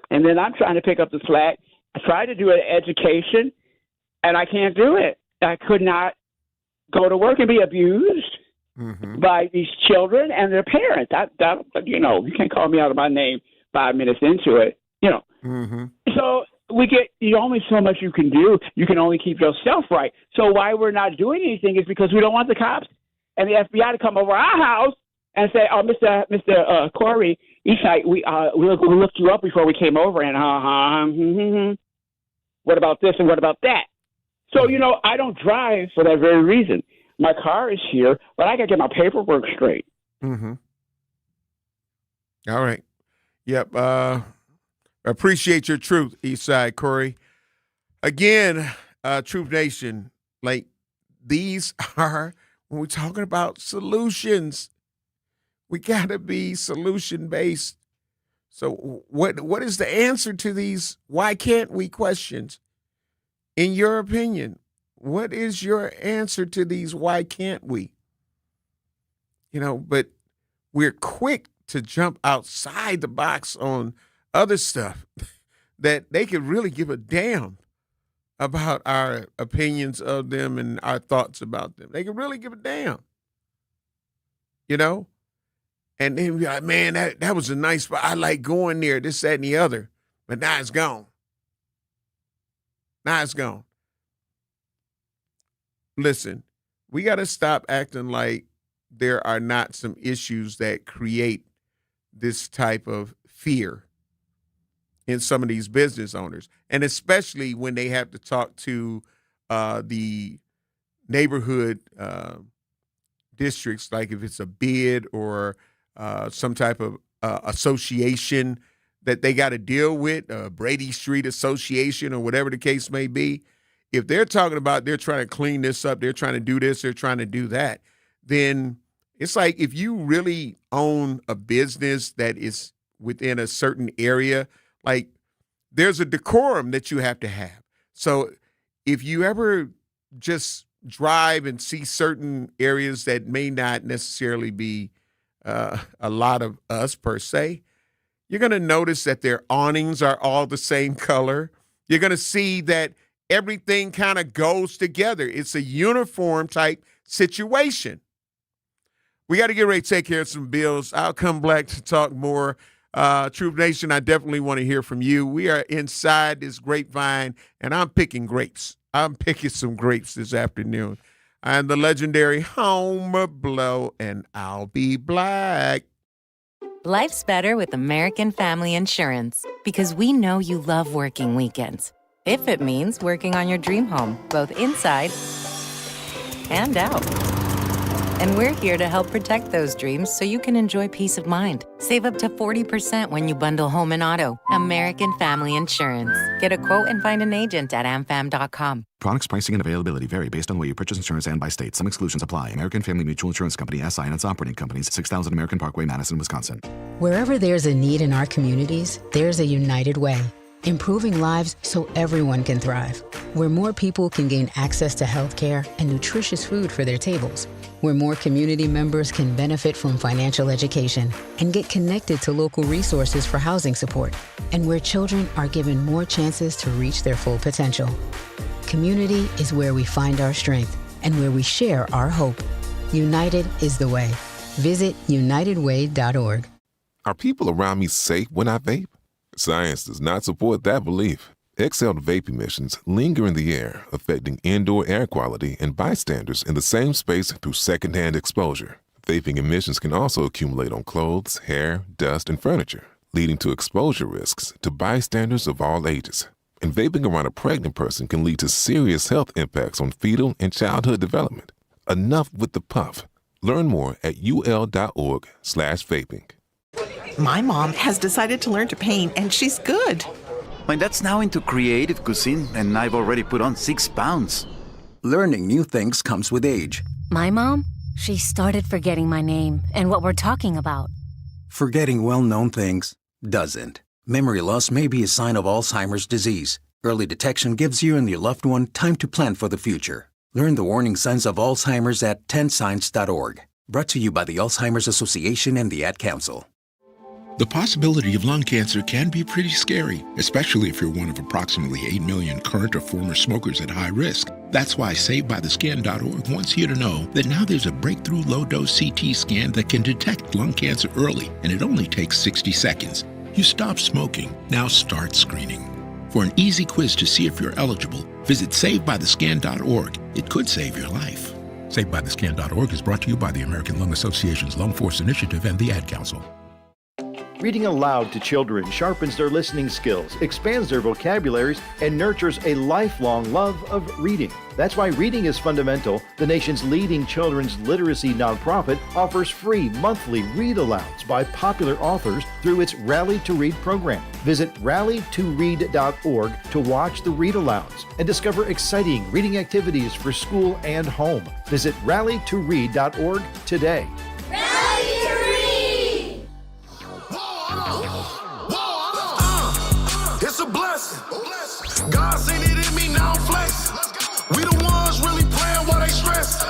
And then I'm trying to pick up the slack. I tried to do an education, and I can't do it. I could not go to work and be abused by these children and their parents. You can't call me out of my name 5 minutes into it, So there's only so much you can do. You can only keep yourself right. So why we're not doing anything is because we don't want the cops and the FBI to come over our house and say, "Oh, Mr. Corey, Eastside, we looked you up before we came over, and what about this and what about that?" So I don't drive for that very reason. My car is here, but I got to get my paperwork straight. All right. Yep. Appreciate your truth, Eastside Corey. Again, Truth Nation, like these are, when we're talking about solutions, we got to be solution-based. So what is the answer to these why can't we questions? In your opinion, what is your answer to these why can't we? But we're quick to jump outside the box on other stuff that they could really give a damn about our opinions of them and our thoughts about them. They could really give a damn. And then be like, man, that was a nice spot. I like going there, this, that, and the other. But now it's gone. Now it's gone. Listen, we got to stop acting like there are not some issues that create this type of fear in some of these business owners. And especially when they have to talk to the neighborhood districts, like if it's a bid or some type of association that they got to deal with, Brady Street Association or whatever the case may be. If they're talking about they're trying to clean this up, they're trying to do this, they're trying to do that, then it's like if you really own a business that is within a certain area, like there's a decorum that you have to have. So if you ever just drive and see certain areas that may not necessarily be a lot of us per se, you're going to notice that their awnings are all the same color. You're going to see that everything kind of goes together. It's a uniform type situation. We got to get ready to take care of some bills. I'll come back to talk more. Truth Nation, I definitely want to hear from you. We are inside this grapevine, and I'm picking grapes. I'm picking some grapes this afternoon. I'm the legendary Homer Blow, and I'll be black. Life's better with American Family Insurance because we know you love working weekends. If it means working on your dream home, both inside and out. And we're here to help protect those dreams so you can enjoy peace of mind. Save up to 40% when you bundle home and auto. American Family Insurance. Get a quote and find an agent at amfam.com. Products, pricing, and availability vary based on where you purchase insurance and by state. Some exclusions apply. American Family Mutual Insurance Company, SI, and its operating companies, 6000 American Parkway, Madison, Wisconsin. Wherever there's a need in our communities, there's a United Way. Improving lives so everyone can thrive. Where more people can gain access to health care and nutritious food for their tables. Where more community members can benefit from financial education and get connected to local resources for housing support. And where children are given more chances to reach their full potential. Community is where we find our strength and where we share our hope. United is the way. Visit unitedway.org. Are people around me safe when I vape? Science does not support that belief. Exhaled vape emissions linger in the air, affecting indoor air quality and bystanders in the same space through secondhand exposure. Vaping emissions can also accumulate on clothes, hair, dust, and furniture, leading to exposure risks to bystanders of all ages. And vaping around a pregnant person can lead to serious health impacts on fetal and childhood development. Enough with the puff. Learn more at ul.org/vaping. My mom has decided to learn to paint, and she's good. My dad's now into creative cuisine, and I've already put on 6 pounds. Learning new things comes with age. My mom, she started forgetting my name and what we're talking about. Forgetting well-known things doesn't. Memory loss may be a sign of Alzheimer's disease. Early detection gives you and your loved one time to plan for the future. Learn the warning signs of Alzheimer's at 10signs.org. Brought to you by the Alzheimer's Association and the Ad Council. The possibility of lung cancer can be pretty scary, especially if you're one of approximately 8 million current or former smokers at high risk. That's why SaveByTheScan.org wants you to know that now there's a breakthrough low-dose CT scan that can detect lung cancer early, and it only takes 60 seconds. You stop smoking, now start screening. For an easy quiz to see if you're eligible, visit SaveByTheScan.org. It could save your life. SaveByTheScan.org is brought to you by the American Lung Association's Lung Force Initiative and the Ad Council. Reading aloud to children sharpens their listening skills, expands their vocabularies, and nurtures a lifelong love of reading. That's why Reading is Fundamental, the nation's leading children's literacy nonprofit, offers free monthly read-alouds by popular authors through its Rally to Read program. Visit rallytoread.org to watch the read-alouds and discover exciting reading activities for school and home. Visit rallytoread.org today. It's a blessing. God seen it in me, now I'm flexing. We the ones really playing while they stress.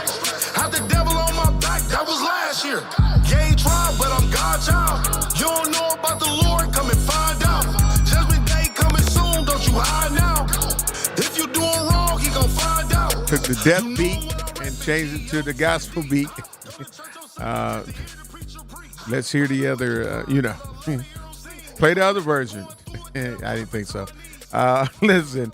Had the devil on my back, that was last year. Yeah, he tried, but I'm God's child. You don't know about the Lord, come and find out. Judgment day coming soon, don't you hide now. If you doing wrong, he gon' find out. Took the death beat and changed it to the gospel beat. Let's hear the other, play the other version. I didn't think so. Listen,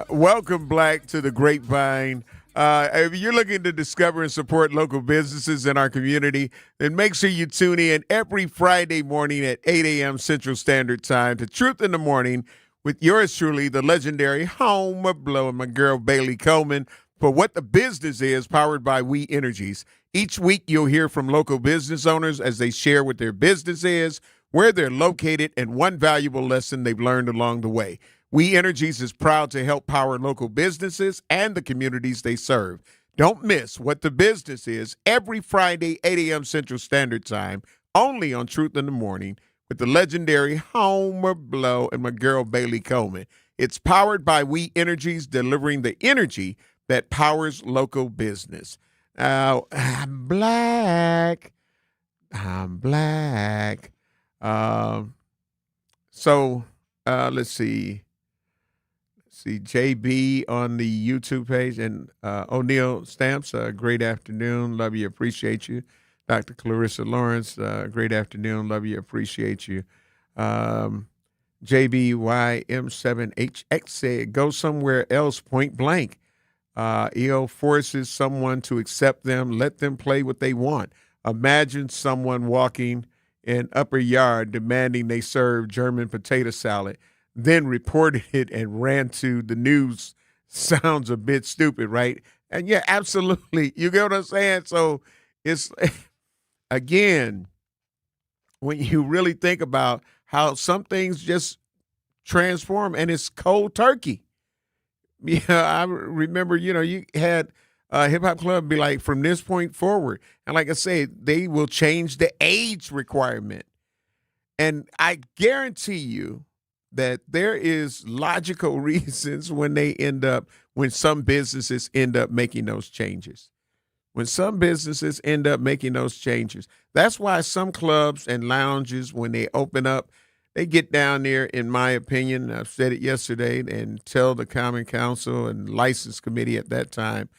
welcome, Black, to the Grapevine. If you're looking to discover and support local businesses in our community, then make sure you tune in every Friday morning at 8 a.m. Central Standard Time to Truth in the Morning with yours truly, the legendary Home of Blow, and my girl Bailey Coleman, for What the Business Is, powered by We Energies. Each week, you'll hear from local business owners as they share what their business is, where they're located, and one valuable lesson they've learned along the way. We Energies is proud to help power local businesses and the communities they serve. Don't miss What the Business Is every Friday, 8 a.m. Central Standard Time, only on Truth in the Morning with the legendary Homer Blow and my girl Bailey Coleman. It's powered by We Energies, delivering the energy that powers local business. Now, I'm black. Let's see. JB on the YouTube page, and O'Neill Stamps, great afternoon. Love you, appreciate you. Dr. Clarissa Lawrence, great afternoon. Love you, appreciate you. JBYM7HX said, go somewhere else, point blank. EO forces someone to accept them, let them play what they want. Imagine someone walking in Upper Yard demanding they serve German potato salad, then reported it and ran to the news. Sounds a bit stupid, right? And yeah, absolutely. You get what I'm saying? So it's, again, when you really think about how some things just transform, and it's cold turkey. Yeah, I remember, you had a hip-hop club be like, from this point forward. And like I said, they will change the age requirement. And I guarantee you that there is logical reasons when some businesses end up making those changes. When some businesses end up making those changes. That's why some clubs and lounges, when they open up, they get down there, in my opinion, I've said it yesterday, and tell the Common Council and License Committee at that time,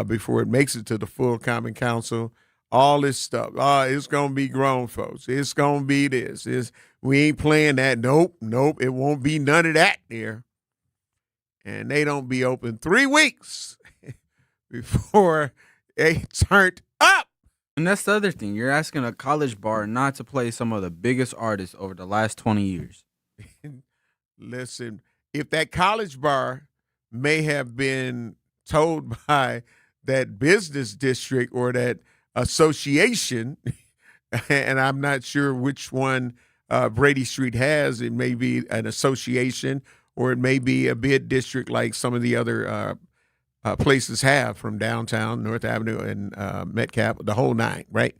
before it makes it to the full Common Council, all this stuff. It's going to be grown folks. It's going to be this. We ain't playing that. Nope. It won't be none of that there. And they don't be open 3 weeks before they turned up. And that's the other thing. You're asking a college bar not to play some of the biggest artists over the last 20 years. Listen, if that college bar may have been told by that business district or that association, and I'm not sure which one Brady Street has. It may be an association, or it may be a bid district like some of the other places have from downtown, North Avenue, and Metcalf, the whole nine, right?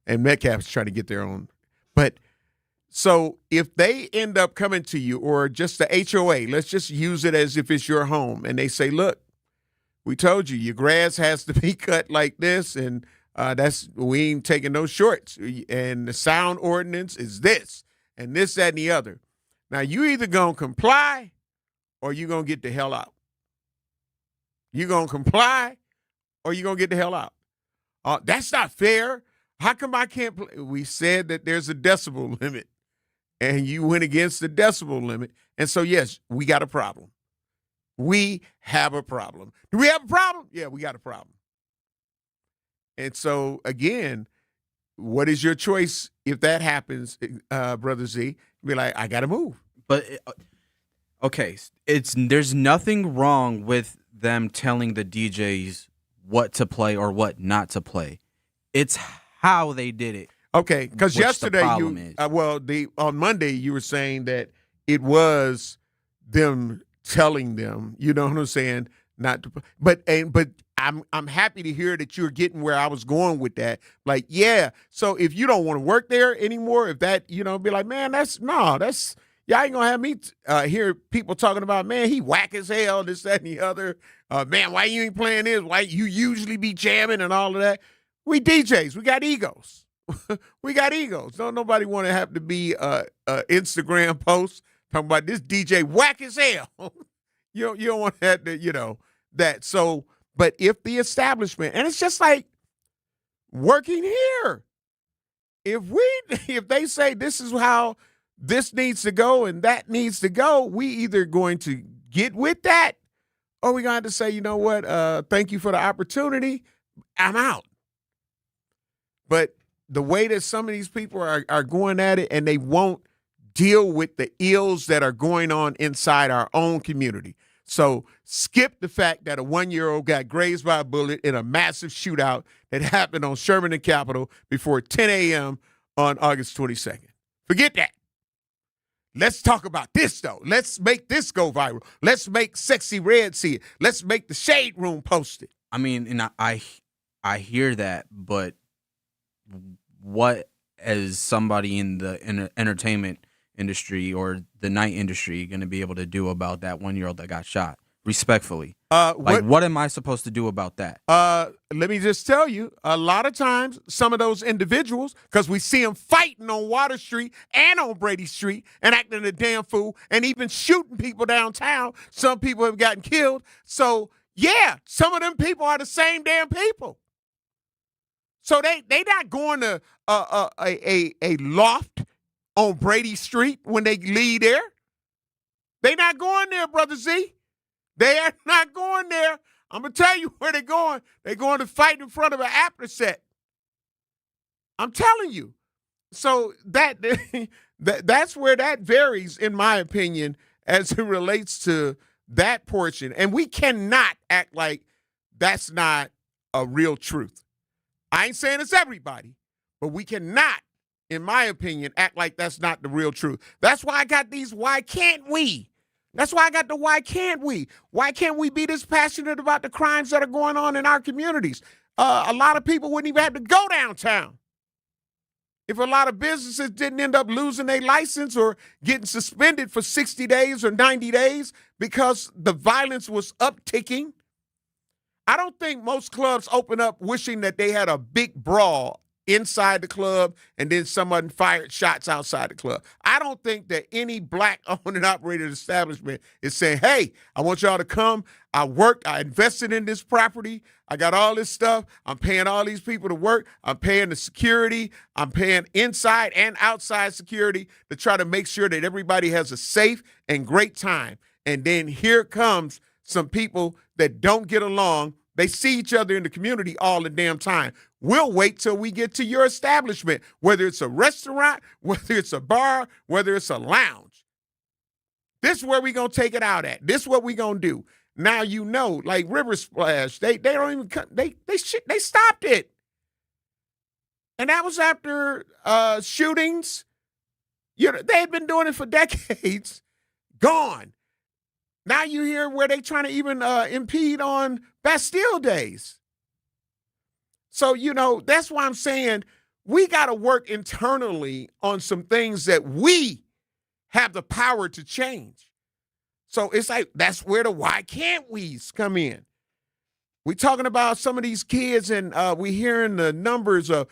And Metcalf's trying to get their own. But so if they end up coming to you, or just the HOA, let's just use it as if it's your home, and they say, look, we told you your grass has to be cut like this, and we ain't taking no shorts. And the sound ordinance is this, and this, that, and the other. Now, you either going to comply or you going to get the hell out. You going to comply or you going to get the hell out. That's not fair. How come I can't play? We said that there's a decibel limit, and you went against the decibel limit. And so, yes, we got a problem. We have a problem. Do we have a problem? Yeah, we got a problem. And so, again, what is your choice if that happens, Brother Z? Be like, I got to move. But, okay, there's nothing wrong with them telling the DJs what to play or what not to play. It's how they did it. Okay, because yesterday on Monday you were saying that it was them telling them, you know what I'm saying, not to. But I'm happy to hear that you're getting where I was going with that. Like, yeah. So if you don't want to work there anymore, if that, be like, man, y'all ain't gonna have me hear people talking about, man, he whack as hell, this, that, and the other. Man, why you ain't playing this? Why you usually be jamming and all of that? We DJs, we got egos. We got egos. Don't nobody want to have to be Instagram post talking about this DJ whack as hell. You don't want that, that. So, but if the establishment, and it's just like working here, if they say this is how this needs to go and that needs to go, we either going to get with that, or we're going to have to say, you know what, thank you for the opportunity, I'm out. But the way that some of these people are going at it, and they won't deal with the ills that are going on inside our own community. So skip the fact that a 1-year-old got grazed by a bullet in a massive shootout that happened on Sherman and Capitol before 10 a.m. on August 22nd. Forget that. Let's talk about this, though. Let's make this go viral. Let's make Sexy Red see it. Let's make the Shade Room post it. I mean, and I hear that, but what is somebody in the entertainment industry or the night industry going to be able to do about that 1-year-old that got shot? Respectfully. What am I supposed to do about that? Let me just tell you, a lot of times, some of those individuals, because we see them fighting on Water Street and on Brady Street and acting a damn fool and even shooting people downtown. Some people have gotten killed. So, yeah, some of them people are the same damn people. So they not going to a loft on Brady Street when they leave there. They not going there, Brother Z. They are not going there. I'm going to tell you where they're going. They're going to fight in front of an after set. I'm telling you. So that's where that varies, in my opinion, as it relates to that portion. And we cannot act like that's not a real truth. I ain't saying it's everybody, but we cannot, in my opinion, act like that's not the real truth. That's why I got these why can't we? That's why I got the why can't we? Why can't we be this passionate about the crimes that are going on in our communities? A lot of people wouldn't even have to go downtown. If a lot of businesses didn't end up losing their license or getting suspended for 60 days or 90 days because the violence was upticking. I don't think most clubs open up wishing that they had a big brawl inside the club and then someone fired shots outside the club. I don't think that any black-owned and operated establishment is saying, hey, I want y'all to come. I worked. I invested in this property. I got all this stuff. I'm paying all these people to work. I'm paying the security. I'm paying inside and outside security to try to make sure that everybody has a safe and great time. And then here comes some people that don't get along. They see each other in the community all the damn time. We'll wait till we get to your establishment, whether it's a restaurant, whether it's a bar, whether it's a lounge. This is where we're going to take it out at. This is what we're going to do. Now, like River Splash, they don't even, they stopped it. And that was after shootings. They had been doing it for decades. Gone. Now you hear where they trying to even impede on Bastille days. So, that's why I'm saying we got to work internally on some things that we have the power to change. So it's like that's where the why can't we's come in. We talking about some of these kids, and we hearing the numbers of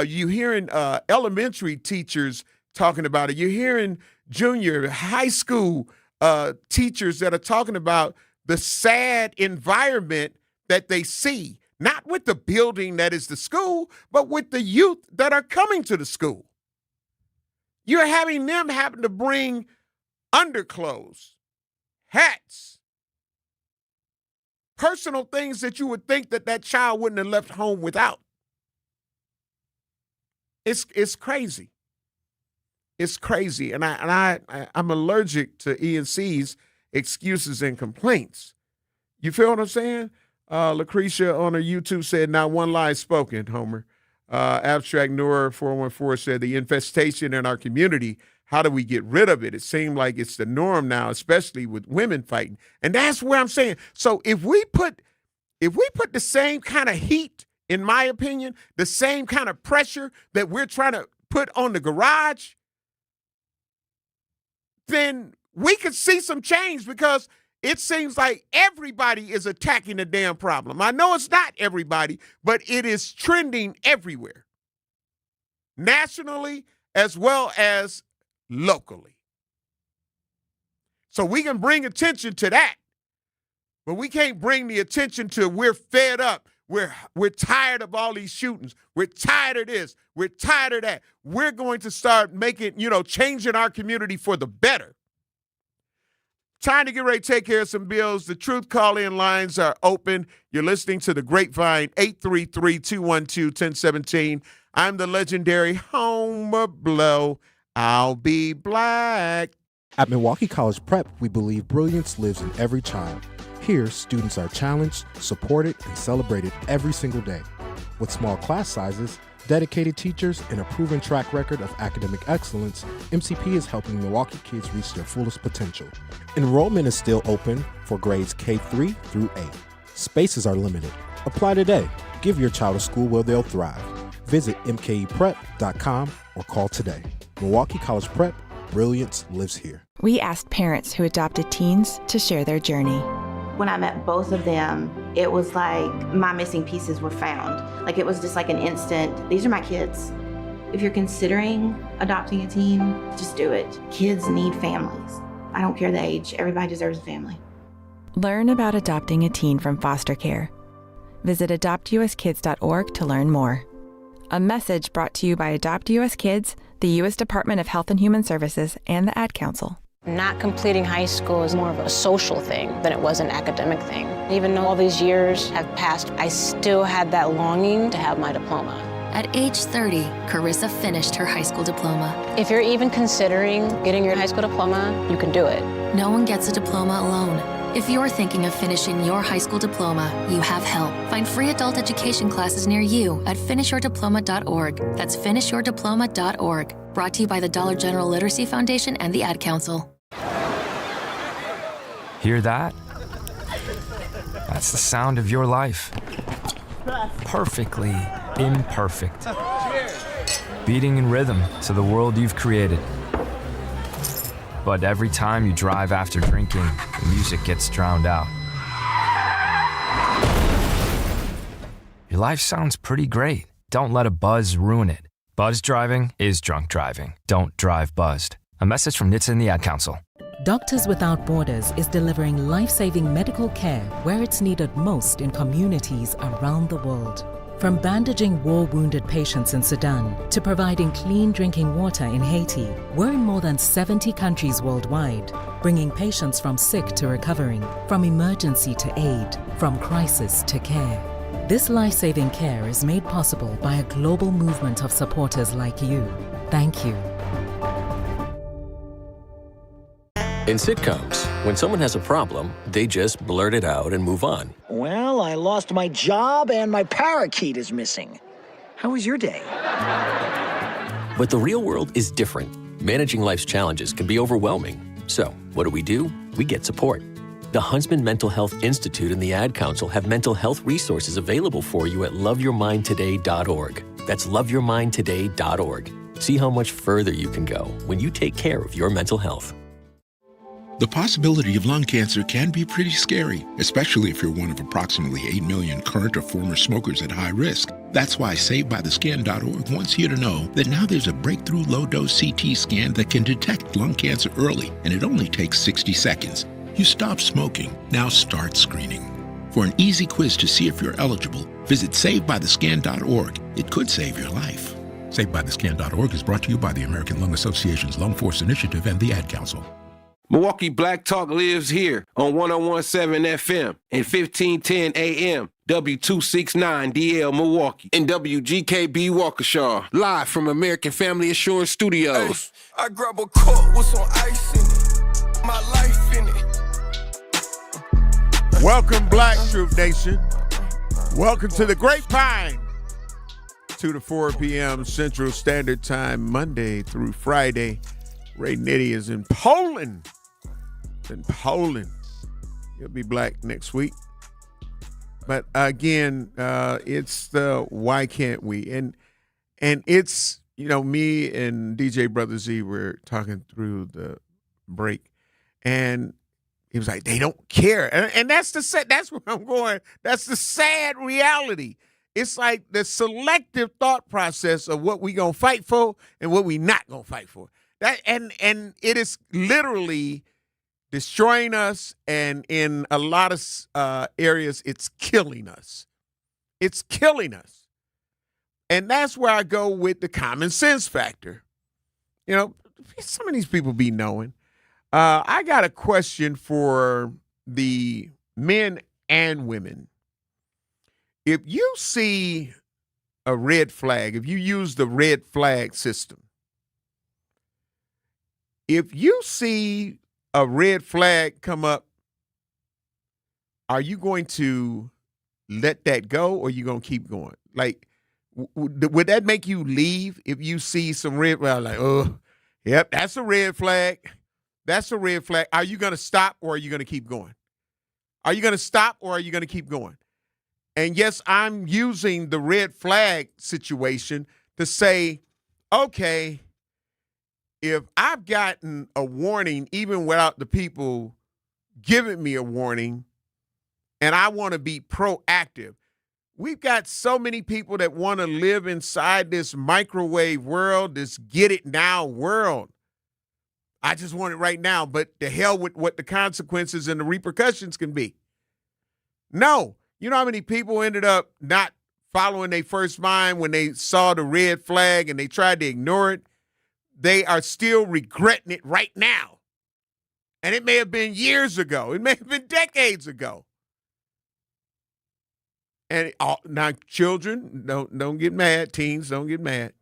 you hearing elementary teachers talking about it. You're hearing junior high school teachers that are talking about the sad environment that they see, not with the building that is the school, but with the youth that are coming to the school. You're having them having to bring underclothes, hats, personal things that you would think that child wouldn't have left home without. It's crazy. It's crazy. And I'm allergic to ENC's excuses and complaints. You feel what I'm saying? Lucretia on her YouTube said, not one lie spoken, Homer. Abstract Noor 414 said, the infestation in our community, how do we get rid of it? It seemed like it's the norm now, especially with women fighting. And that's where I'm saying, so if we put the same kind of heat, in my opinion, the same kind of pressure that we're trying to put on the garage, then we could see some change, because it seems like everybody is attacking the damn problem. I know it's not everybody, but it is trending everywhere, nationally as well as locally. So we can bring attention to that, but we can't bring the attention to we're fed up. We're tired of all these shootings. We're tired of this. We're tired of that. We're going to start making, changing our community for the better. Trying to get ready to take care of some bills. The Truth call-in lines are open. You're listening to the Grapevine, 833-212-1017. I'm the legendary Homer Blow. I'll be black. At Milwaukee College Prep, we believe brilliance lives in every child. Here, students are challenged, supported, and celebrated every single day. With small class sizes, dedicated teachers, and a proven track record of academic excellence, MCP is helping Milwaukee kids reach their fullest potential. Enrollment is still open for grades K-3 through 8. Spaces are limited. Apply today. Give your child a school where they'll thrive. Visit mkeprep.com or call today. Milwaukee College Prep, brilliance lives here. We asked parents who adopted teens to share their journey. When I met both of them, it was like my missing pieces were found. Like it was just like an instant, these are my kids. If you're considering adopting a teen, just do it. Kids need families. I don't care the age, everybody deserves a family. Learn about adopting a teen from foster care. Visit adoptuskids.org to learn more. A message brought to you by Adopt US Kids, the U.S. Department of Health and Human Services, and the Ad Council. Not completing high school is more of a social thing than it was an academic thing. Even though all these years have passed, I still had that longing to have my diploma. At age 30, Carissa finished her high school diploma. If you're even considering getting your high school diploma, you can do it. No one gets a diploma alone. If you're thinking of finishing your high school diploma, you have help. Find free adult education classes near you at finishyourdiploma.org. That's finishyourdiploma.org. Brought to you by the Dollar General Literacy Foundation and the Ad Council. Hear that? That's the sound of your life. Perfectly imperfect. Beating in rhythm to the world you've created. But every time you drive after drinking, the music gets drowned out. Your life sounds pretty great. Don't let a buzz ruin it. Buzz driving is drunk driving. Don't drive buzzed. A message from NHTSA and the Ad Council. Doctors Without Borders is delivering life-saving medical care where it's needed most in communities around the world. From bandaging war-wounded patients in Sudan to providing clean drinking water in Haiti, we're in more than 70 countries worldwide, bringing patients from sick to recovering, from emergency to aid, from crisis to care. This life-saving care is made possible by a global movement of supporters like you. Thank you. In sitcoms, when someone has a problem, they just blurt it out and move on. Well, I lost my job and my parakeet is missing. How was your day? But the real world is different. Managing life's challenges can be overwhelming. So, what do? We get support. The Huntsman Mental Health Institute and the Ad Council have mental health resources available for you at loveyourmindtoday.org. That's loveyourmindtoday.org. See how much further you can go when you take care of your mental health. The possibility of lung cancer can be pretty scary, especially if you're one of approximately 8 million current or former smokers at high risk. That's why SaveByTheScan.org wants you to know that now there's a breakthrough low-dose CT scan that can detect lung cancer early, and it only takes 60 seconds. You stop smoking, now start screening. For an easy quiz to see if you're eligible, visit SaveByTheScan.org. It could save your life. SaveByTheScan.org is brought to you by the American Lung Association's Lung Force Initiative and the Ad Council. Milwaukee Black Talk lives here on 101.7 FM and 1510 AM, W269DL Milwaukee, and WGKB Waukesha, live from American Family Assurance Studios. Hey, I grab a cup with some ice in it, my life in it. Welcome, Black Truth Nation. Welcome to the Grapevine. 2 to 4 p.m. Central Standard Time, Monday through Friday. Ray Nitty is in Poland. He'll be black next week. But again, it's the why can't we? And it's, me and DJ Brother Z were talking through the break, and he was like, they don't care. And that's where I'm going. That's the sad reality. It's like the selective thought process of what we gonna fight for and what we not gonna fight for. That and it is literally destroying us, and in a lot of areas, it's killing us. It's killing us. And that's where I go with the common sense factor. Some of these people be knowing. I got a question for the men and women. If you see a red flag, if you use the red flag system, if you see a red flag come up, are you going to let that go, or are you going to keep going? Like, would that make you leave if you see some red flag? Like, oh, yep, that's a red flag. That's a red flag. Are you going to stop, or are you going to keep going? Are you going to stop, or are you going to keep going? And yes, I'm using the red flag situation to say, okay, if I've gotten a warning, even without the people giving me a warning, and I want to be proactive, we've got so many people that want to live inside this microwave world, this get it now world. I just want it right now, but the hell with what the consequences and the repercussions can be. No. You know how many people ended up not following their first mind when they saw the red flag and they tried to ignore it? They are still regretting it right now. And it may have been years ago. It may have been decades ago. And now, children, don't get mad. Teens, don't get mad.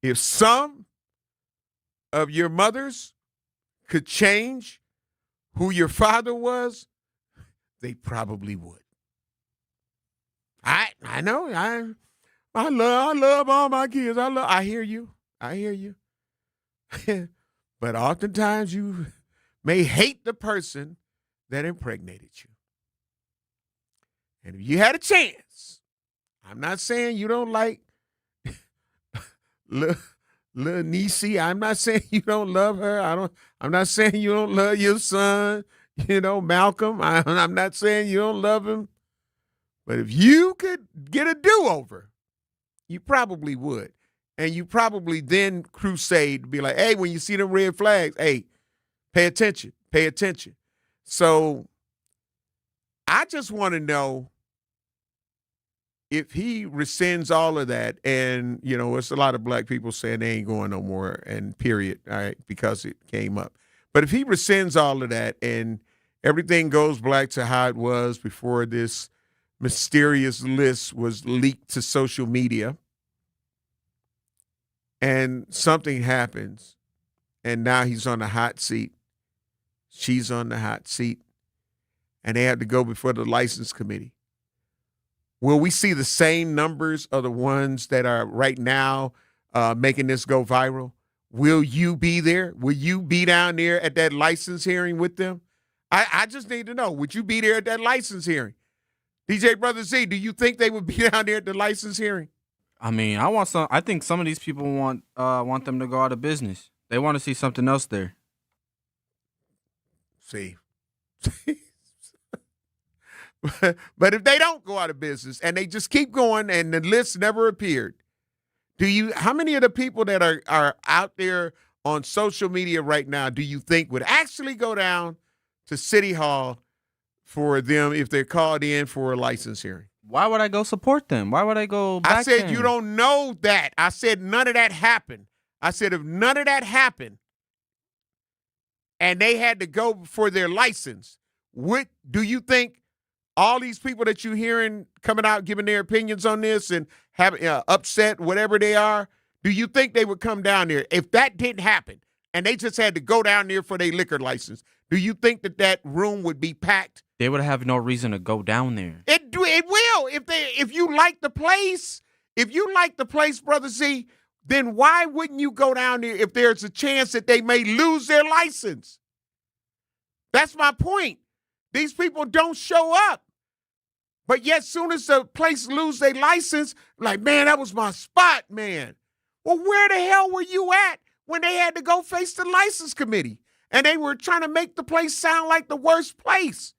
If some of your mothers could change who your father was, they probably would. I know. I love all my kids. I hear you. But oftentimes you may hate the person that impregnated you. And if you had a chance, I'm not saying you don't like little Niecy. I'm not saying you don't love her. I'm not saying you don't love your son, Malcolm. I'm not saying you don't love him. But if you could get a do-over, you probably would. And you probably then crusade to be like, hey, when you see them red flags, hey, pay attention. So I just want to know if he rescinds all of that, and, it's a lot of black people saying they ain't going no more, and period, all right, because it came up. But if he rescinds all of that and everything goes back to how it was before this mysterious list was leaked to social media, and something happens, and now he's on the hot seat, she's on the hot seat, and they have to go before the license committee, will we see the same numbers of the ones that are right now making this go viral? Will you be there? Will you be down there at that license hearing with them? I just need to know. Would you be there at that license hearing? DJ Brother Z, do you think they would be down there at the license hearing? I mean, I think some of these people want them to go out of business. They want to see something else there. See. But if they don't go out of business and they just keep going and the list never appeared, how many of the people that are out there on social media right now do you think would actually go down to City Hall for them if they're called in for a license hearing? Why would I go support them? Why would I go back I said then? you don't know that. I said none of that happened. I said if none of that happened and they had to go for their license, do you think all these people that you're hearing coming out giving their opinions on this and having upset, whatever they are, do you think they would come down there? If that didn't happen and they just had to go down there for their liquor license, do you think that room would be packed? They would have no reason to go down there. It will. If you like the place, Brother Z, then why wouldn't you go down there if there's a chance that they may lose their license? That's my point. These people don't show up. But yet, soon as the place lose their license, like, man, that was my spot, man. Well, where the hell were you at when they had to go face the license committee? And they were trying to make the place sound like the worst place.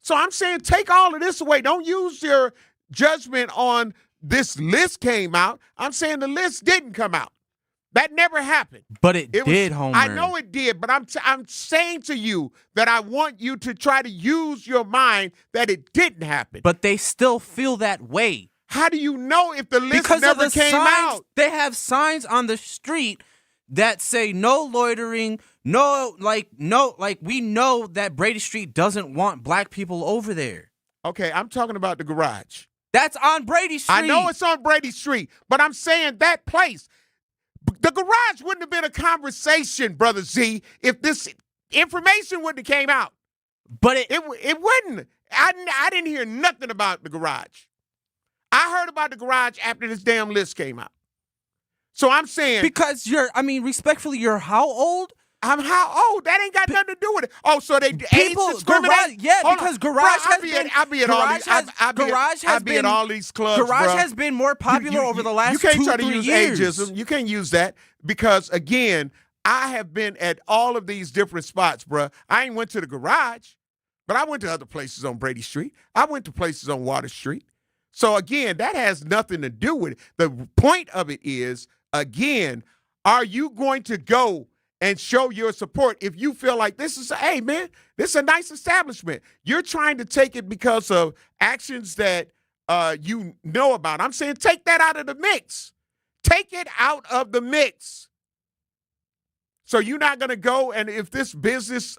So I'm saying take all of this away. Don't use your judgment on this list came out. I'm saying the list didn't come out. That never happened. But it did, Homer. I know it did, but I'm saying to you that I want you to try to use your mind that it didn't happen. But they still feel that way. How do you know if the list because never of the came signs, out? They have signs on the street that say no loitering, we know that Brady Street doesn't want black people over there. Okay, I'm talking about the garage. That's on Brady Street. I know it's on Brady Street, but I'm saying that place. The garage wouldn't have been a conversation, Brother Z, if this information wouldn't have came out. But it wouldn't. I didn't hear nothing about the garage. I heard about the garage after this damn list came out. So I'm saying because respectfully, you're how old? I'm how old? That ain't got nothing to do with it. Oh, so they age discriminate? Because garage has been all these clubs. Garage has been more popular over the last 2-3 years. You can't try to use ageism. You can't use that because again, I have been at all of these different spots, bruh. I ain't went to the garage, but I went to other places on Brady Street. I went to places on Water Street. So again, that has nothing to do with it. The point of it is, again, are you going to go and show your support if you feel like this is a nice establishment? You're trying to take it because of actions that you know about. I'm saying take that out of the mix. Take it out of the mix. So you're not going to go, and if this business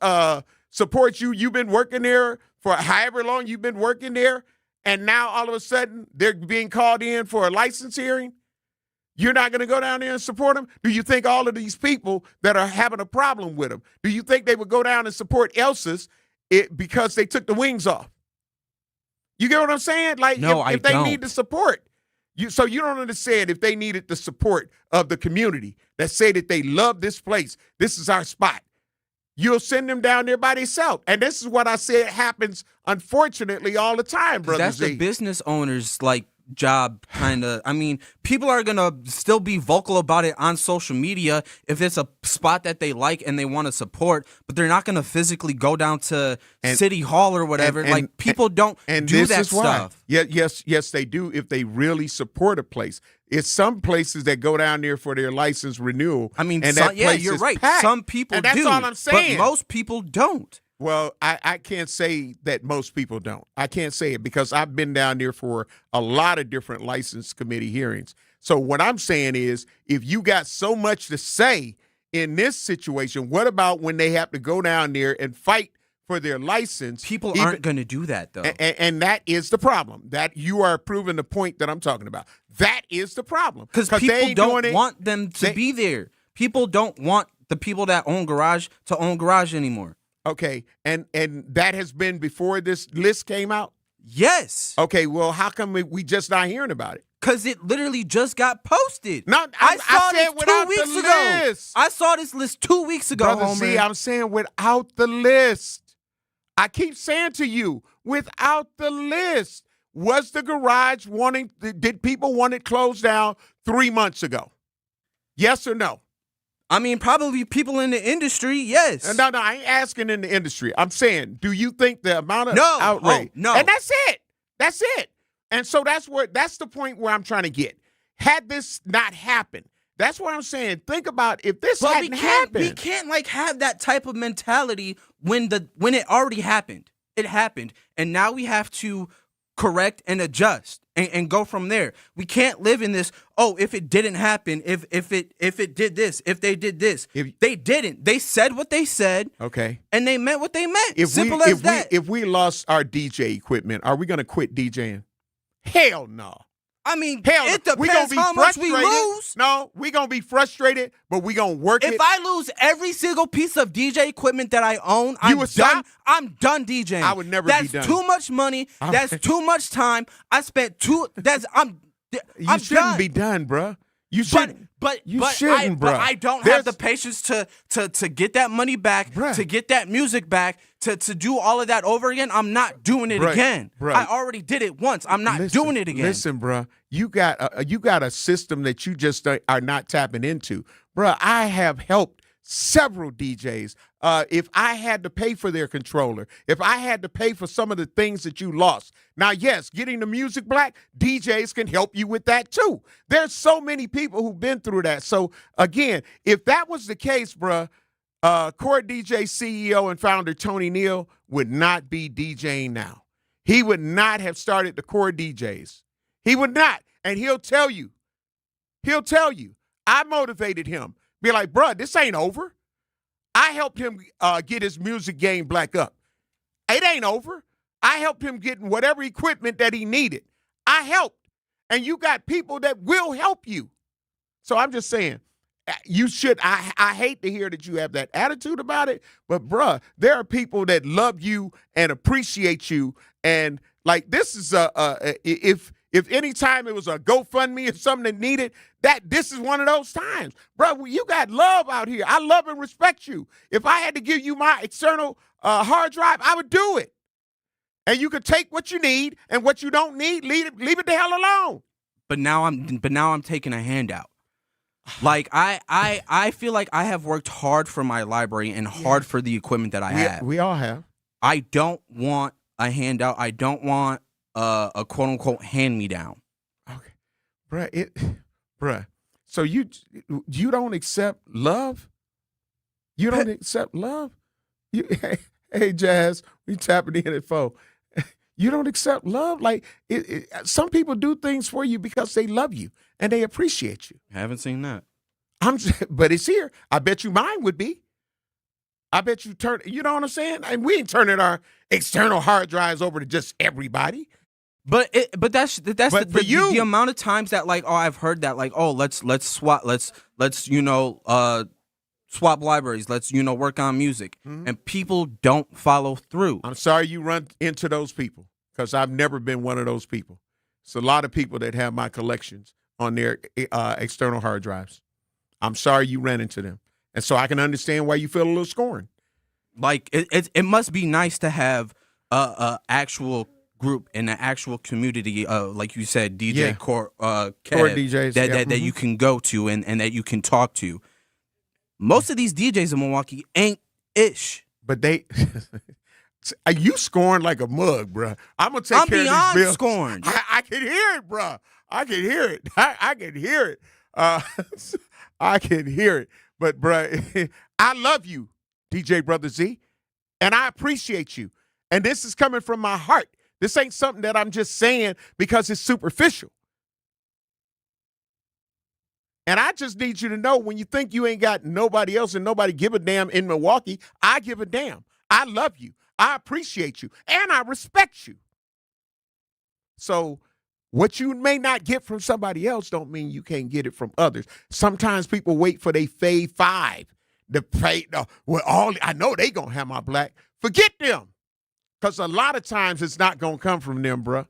supports you, you've been working there for however long you've been working there, and now all of a sudden they're being called in for a license hearing, you're not going to go down there and support them? Do you think all of these people that are having a problem with them, do you think they would go down and support Elsa's because they took the wings off? You get what I'm saying? Like, no, if they need the support. So you don't understand if they needed the support of the community that say that they love this place, this is our spot, you'll send them down there by themselves. And this is what I said happens, unfortunately, all the time, Brother That's Z. the business owner's, job, kind of. People are going to still be vocal about it on social media if it's a spot that they like and they want to support, but they're not going to physically go down to City Hall or whatever. People don't do that stuff. Yeah, yes, they do if they really support a place. It's some places that go down there for their license renewal. You're right. Packed. Some people and that's do, all I'm saying. But most people don't. Well, I can't say that most people don't. I can't say it because I've been down there for a lot of different license committee hearings. So what I'm saying is if you got so much to say in this situation, what about when they have to go down there and fight for their license? People aren't going to do that, though. And that is the problem. That you are proving the point that I'm talking about. That is the problem. Because people don't want them to be there. People don't want the people that own garage to own garage anymore. Okay, and that has been before this list came out? Yes. Okay, well, how come we just not hearing about it? Because it literally just got posted. No, I saw said this without 2 weeks the ago. list. I saw this list 2 weeks ago, Brother Homer. Z, I'm saying without the list. I keep saying to you, without the list. Was the garage did people want it closed down 3 months ago? Yes or no? I mean, probably people in the industry, yes. No, I ain't asking in the industry. I'm saying, do you think the amount of outrage? Oh, no. And that's it. That's it. And so that's the point where I'm trying to get. Had this not happened, that's what I'm saying. Think about if this hadn't happened. We can't like have that type of mentality when it already happened. It happened, and now we have to correct and adjust and go from there. We can't live in this, if it didn't happen, if it did this, if they did this. They didn't. They said what they said. Okay. And they meant what they meant. If we lost our DJ equipment, are we going to quit DJing? Hell no. I mean, it depends how much we lose. No, we're going to be frustrated, but we're going to work it. If I lose every single piece of DJ equipment that I own, I'm done DJing. I would never be done. That's too much money. That's too much time. I spent You shouldn't be done, bruh. You shouldn't. But I don't have the patience to get that money back, to get that music back, to do all of that over again. I'm not doing it again. I already did it once. I'm not doing it again. Listen, bruh, you got a system that you just are not tapping into. Bruh, I have helped several DJs. If I had to pay for their controller, if I had to pay for some of the things that you lost. Now, yes, getting the music back, DJs can help you with that too. There's so many people who've been through that. So, again, if that was the case, bruh, Core DJ CEO and founder Tony Neal would not be DJing now. He would not have started the Core DJs. He would not. And he'll tell you. I motivated him. Be like, bruh, this ain't over. I helped him get his music game back up. It ain't over. I helped him get whatever equipment that he needed. I helped. And you got people that will help you. So I'm just saying, you should. I hate to hear that you have that attitude about it, but bruh, there are people that love you and appreciate you. And like this is if any time it was a GoFundMe or something that needed, this is one of those times. Bro, you got love out here. I love and respect you. If I had to give you my external hard drive, I would do it. And you could take what you need and what you don't need, leave it the hell alone. But now I'm taking a handout. Like I feel like I have worked hard for my library and hard for the equipment that I have. We all have. I don't want a handout. I don't want a quote unquote hand me down. Okay, bruh. So you don't accept love? You don't accept love? Hey, Jazz, we tapping in at 4. You don't accept love? Like some people do things for you because they love you and they appreciate you. Haven't seen that. But it's here. I bet you mine would be. I bet you you know what I'm saying? And we ain't turning our external hard drives over to just everybody. But that's the amount of times that like I've heard that like let's swap swap libraries, let's work on music, and people don't follow through. I'm sorry you run into those people because I've never been one of those people. It's a lot of people that have my collections on their external hard drives. I'm sorry you ran into them, and so I can understand why you feel a little scorned. Like it must be nice to have a actual group in an actual community, like you said, DJ Core DJs that you can go to and that you can talk to. Most of these DJs in Milwaukee ain't ish. But you scorned like a mug, bro. I'm gonna take care of these bills. Scorned. I can hear it, bro. I can hear it. I can hear it. I can hear it. But bro, I love you, DJ Brother Z, and I appreciate you. And this is coming from my heart. This ain't something that I'm just saying because it's superficial. And I just need you to know when you think you ain't got nobody else and nobody give a damn in Milwaukee, I give a damn. I love you. I appreciate you. And I respect you. So what you may not get from somebody else don't mean you can't get it from others. Sometimes people wait for their fave 5 to pay. I know they going to have my black. Forget them. Because a lot of times it's not going to come from them, bruh.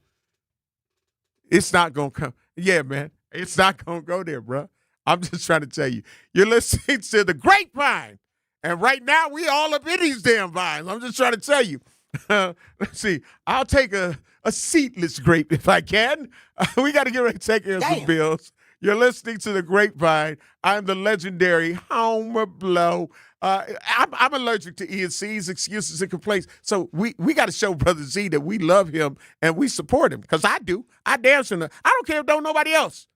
It's not going to come. Yeah, man. It's not going to go there, bruh. I'm just trying to tell you. You're listening to the Grapevine. And right now, we all up in these damn vines. I'm just trying to tell you. Let's see. I'll take a seatless grape if I can. We got to get ready to take care of some bills. You're listening to the Grapevine. I'm the legendary Homer Blow. I'm allergic to ENC's excuses and complaints. So we got to show Brother Z that we love him and we support him. Because I do. I damn sure. I don't care if don't nobody else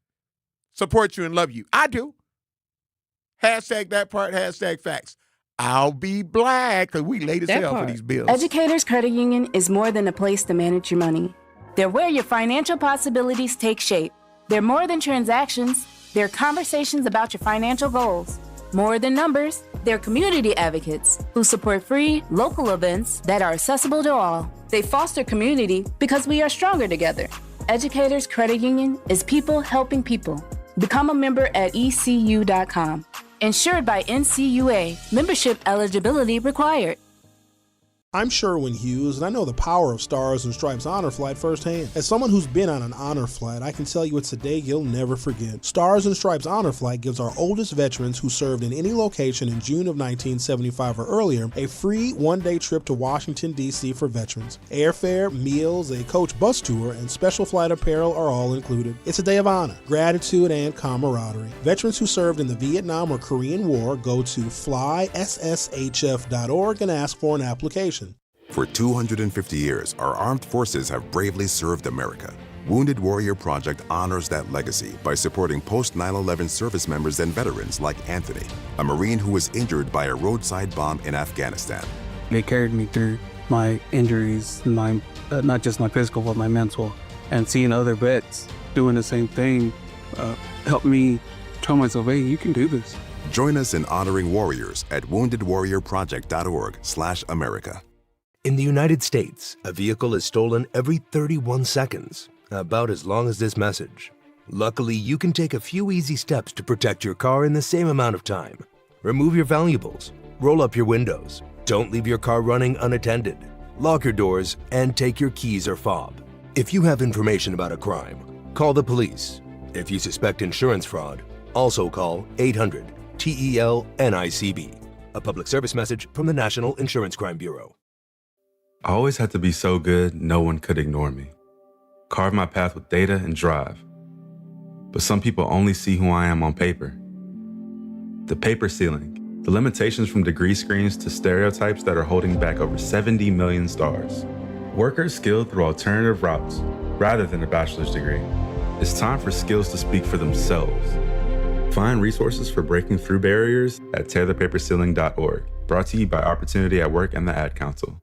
support you and love you. I do. Hashtag that part, hashtag facts. I'll be black because we late as hell for these bills. Educators Credit Union is more than a place to manage your money. They're where your financial possibilities take shape. They're more than transactions. They're conversations about your financial goals. More than numbers, they're community advocates who support free, local events that are accessible to all. They foster community because we are stronger together. Educators Credit Union is people helping people. Become a member at ECU.com. Insured by NCUA. Membership eligibility required. I'm Sherwin Hughes, and I know the power of Stars and Stripes Honor Flight firsthand. As someone who's been on an honor flight, I can tell you it's a day you'll never forget. Stars and Stripes Honor Flight gives our oldest veterans who served in any location in June of 1975 or earlier a free one-day trip to Washington, D.C. for veterans. Airfare, meals, a coach bus tour, and special flight apparel are all included. It's a day of honor, gratitude, and camaraderie. Veterans who served in the Vietnam or Korean War go to flySSHF.org and ask for an application. For 250 years, our armed forces have bravely served America. Wounded Warrior Project honors that legacy by supporting post-9/11 service members and veterans like Anthony, a Marine who was injured by a roadside bomb in Afghanistan. They carried me through my injuries, not just my physical, but my mental. And seeing other vets doing the same thing helped me tell myself, hey, you can do this. Join us in honoring warriors at woundedwarriorproject.org/America. In the United States, a vehicle is stolen every 31 seconds, about as long as this message. Luckily, you can take a few easy steps to protect your car in the same amount of time. Remove your valuables, roll up your windows, don't leave your car running unattended, lock your doors, and take your keys or fob. If you have information about a crime, call the police. If you suspect insurance fraud, also call 800-TEL-NICB. A public service message from the National Insurance Crime Bureau. I always had to be so good, no one could ignore me. Carve my path with data and drive. But some people only see who I am on paper. The paper ceiling, the limitations from degree screens to stereotypes that are holding back over 70 million stars. Workers skilled through alternative routes, rather than a bachelor's degree. It's time for skills to speak for themselves. Find resources for breaking through barriers at tearthepaperceiling.org. Brought to you by Opportunity at Work and the Ad Council.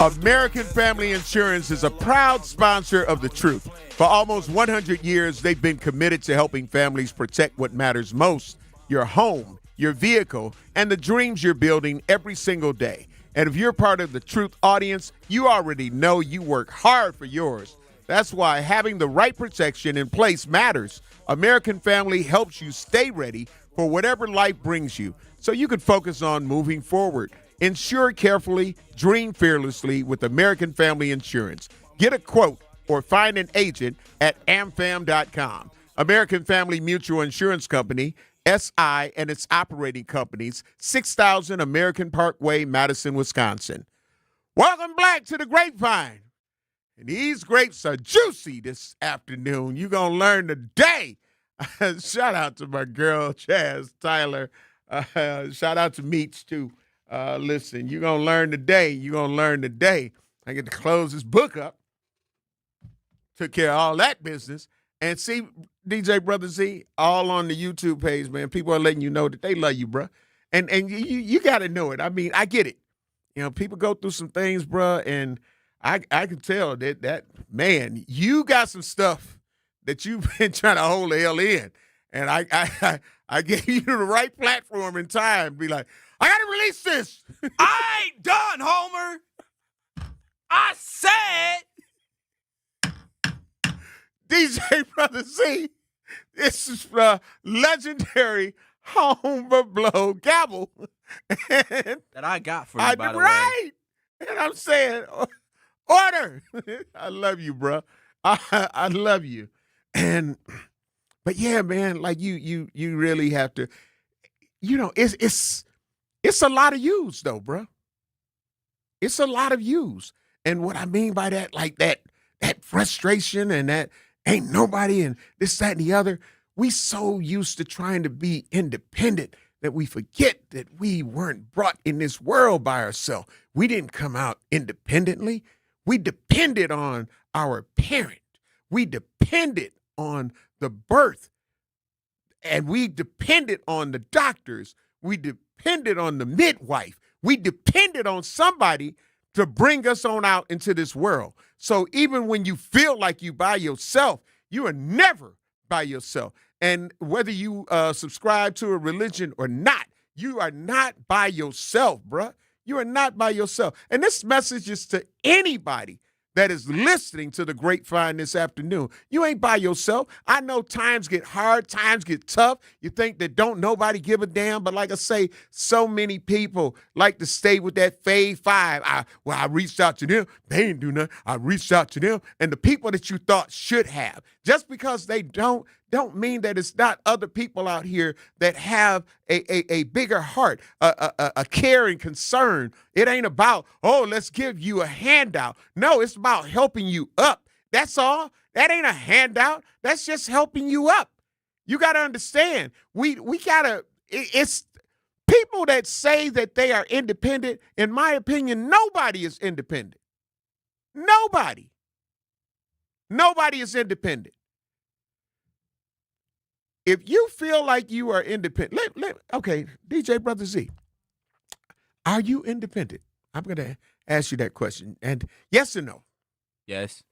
American Family Insurance is a proud sponsor of The Truth. For almost 100 years, they've been committed to helping families protect what matters most, your home, your vehicle, and the dreams you're building every single day. And if you're part of The Truth audience, you already know you work hard for yours. That's why having the right protection in place matters. American Family helps you stay ready for whatever life brings you, so you can focus on moving forward. Insure carefully, dream fearlessly with American Family Insurance. Get a quote or find an agent at amfam.com. American Family Mutual Insurance Company, SI, and its operating companies, 6000 American Parkway, Madison, Wisconsin. Welcome back to the Grapevine. And these grapes are juicy this afternoon. You're going to learn today. Shout out to my girl, Chaz Tyler. Shout out to Meach, too. Listen, you're going to learn today. You're going to learn today. I get to close this book up. Took care of all that business. And see, DJ Brother Z, all on the YouTube page, man. People are letting you know that they love you, bro. And you got to know it. I mean, I get it. You know, people go through some things, bro, and I can tell that, man, you got some stuff that you've been trying to hold the hell in. And I I gave you the right platform and time. Be like, I got to release this. I ain't done, Homer. I said. DJ Brother Z, this is legendary Homer Blow Gavel. That I got for you, by the way. Right. And I'm saying, order. I love you, bro. I love you. But yeah, man, like you really have to, it's a lot of use though, bro. It's a lot of use. And what I mean by that, like that frustration and that ain't nobody and this, that, and the other. We so used to trying to be independent that we forget that we weren't brought in this world by ourselves. We didn't come out independently. We depended on our parent. We depended on the birth. And we depended on the doctors. We depended on the midwife. We depended on somebody to bring us on out into this world. So even when you feel like you by yourself, you are never by yourself. And whether you subscribe to a religion or not, you are not by yourself, bruh. You are not by yourself. And this message is to anybody that is listening to the Grapevine this afternoon. You ain't by yourself. I know times get hard, times get tough. You think that don't nobody give a damn, but like I say, so many people like to stay with that fave five. I reached out to them. They didn't do nothing. I reached out to them. And the people that you thought should have, just because they don't mean that it's not other people out here that have a bigger heart, a care and concern. It ain't about, oh, let's give you a handout. No, it's about helping you up. That's all. That ain't a handout. That's just helping you up. You got to understand, we got to, it's people that say that they are independent. In my opinion, nobody is independent. Nobody is independent. If you feel like you are independent, okay, DJ Brother Z, are you independent? I'm going to ask you that question. And yes or no? Yes.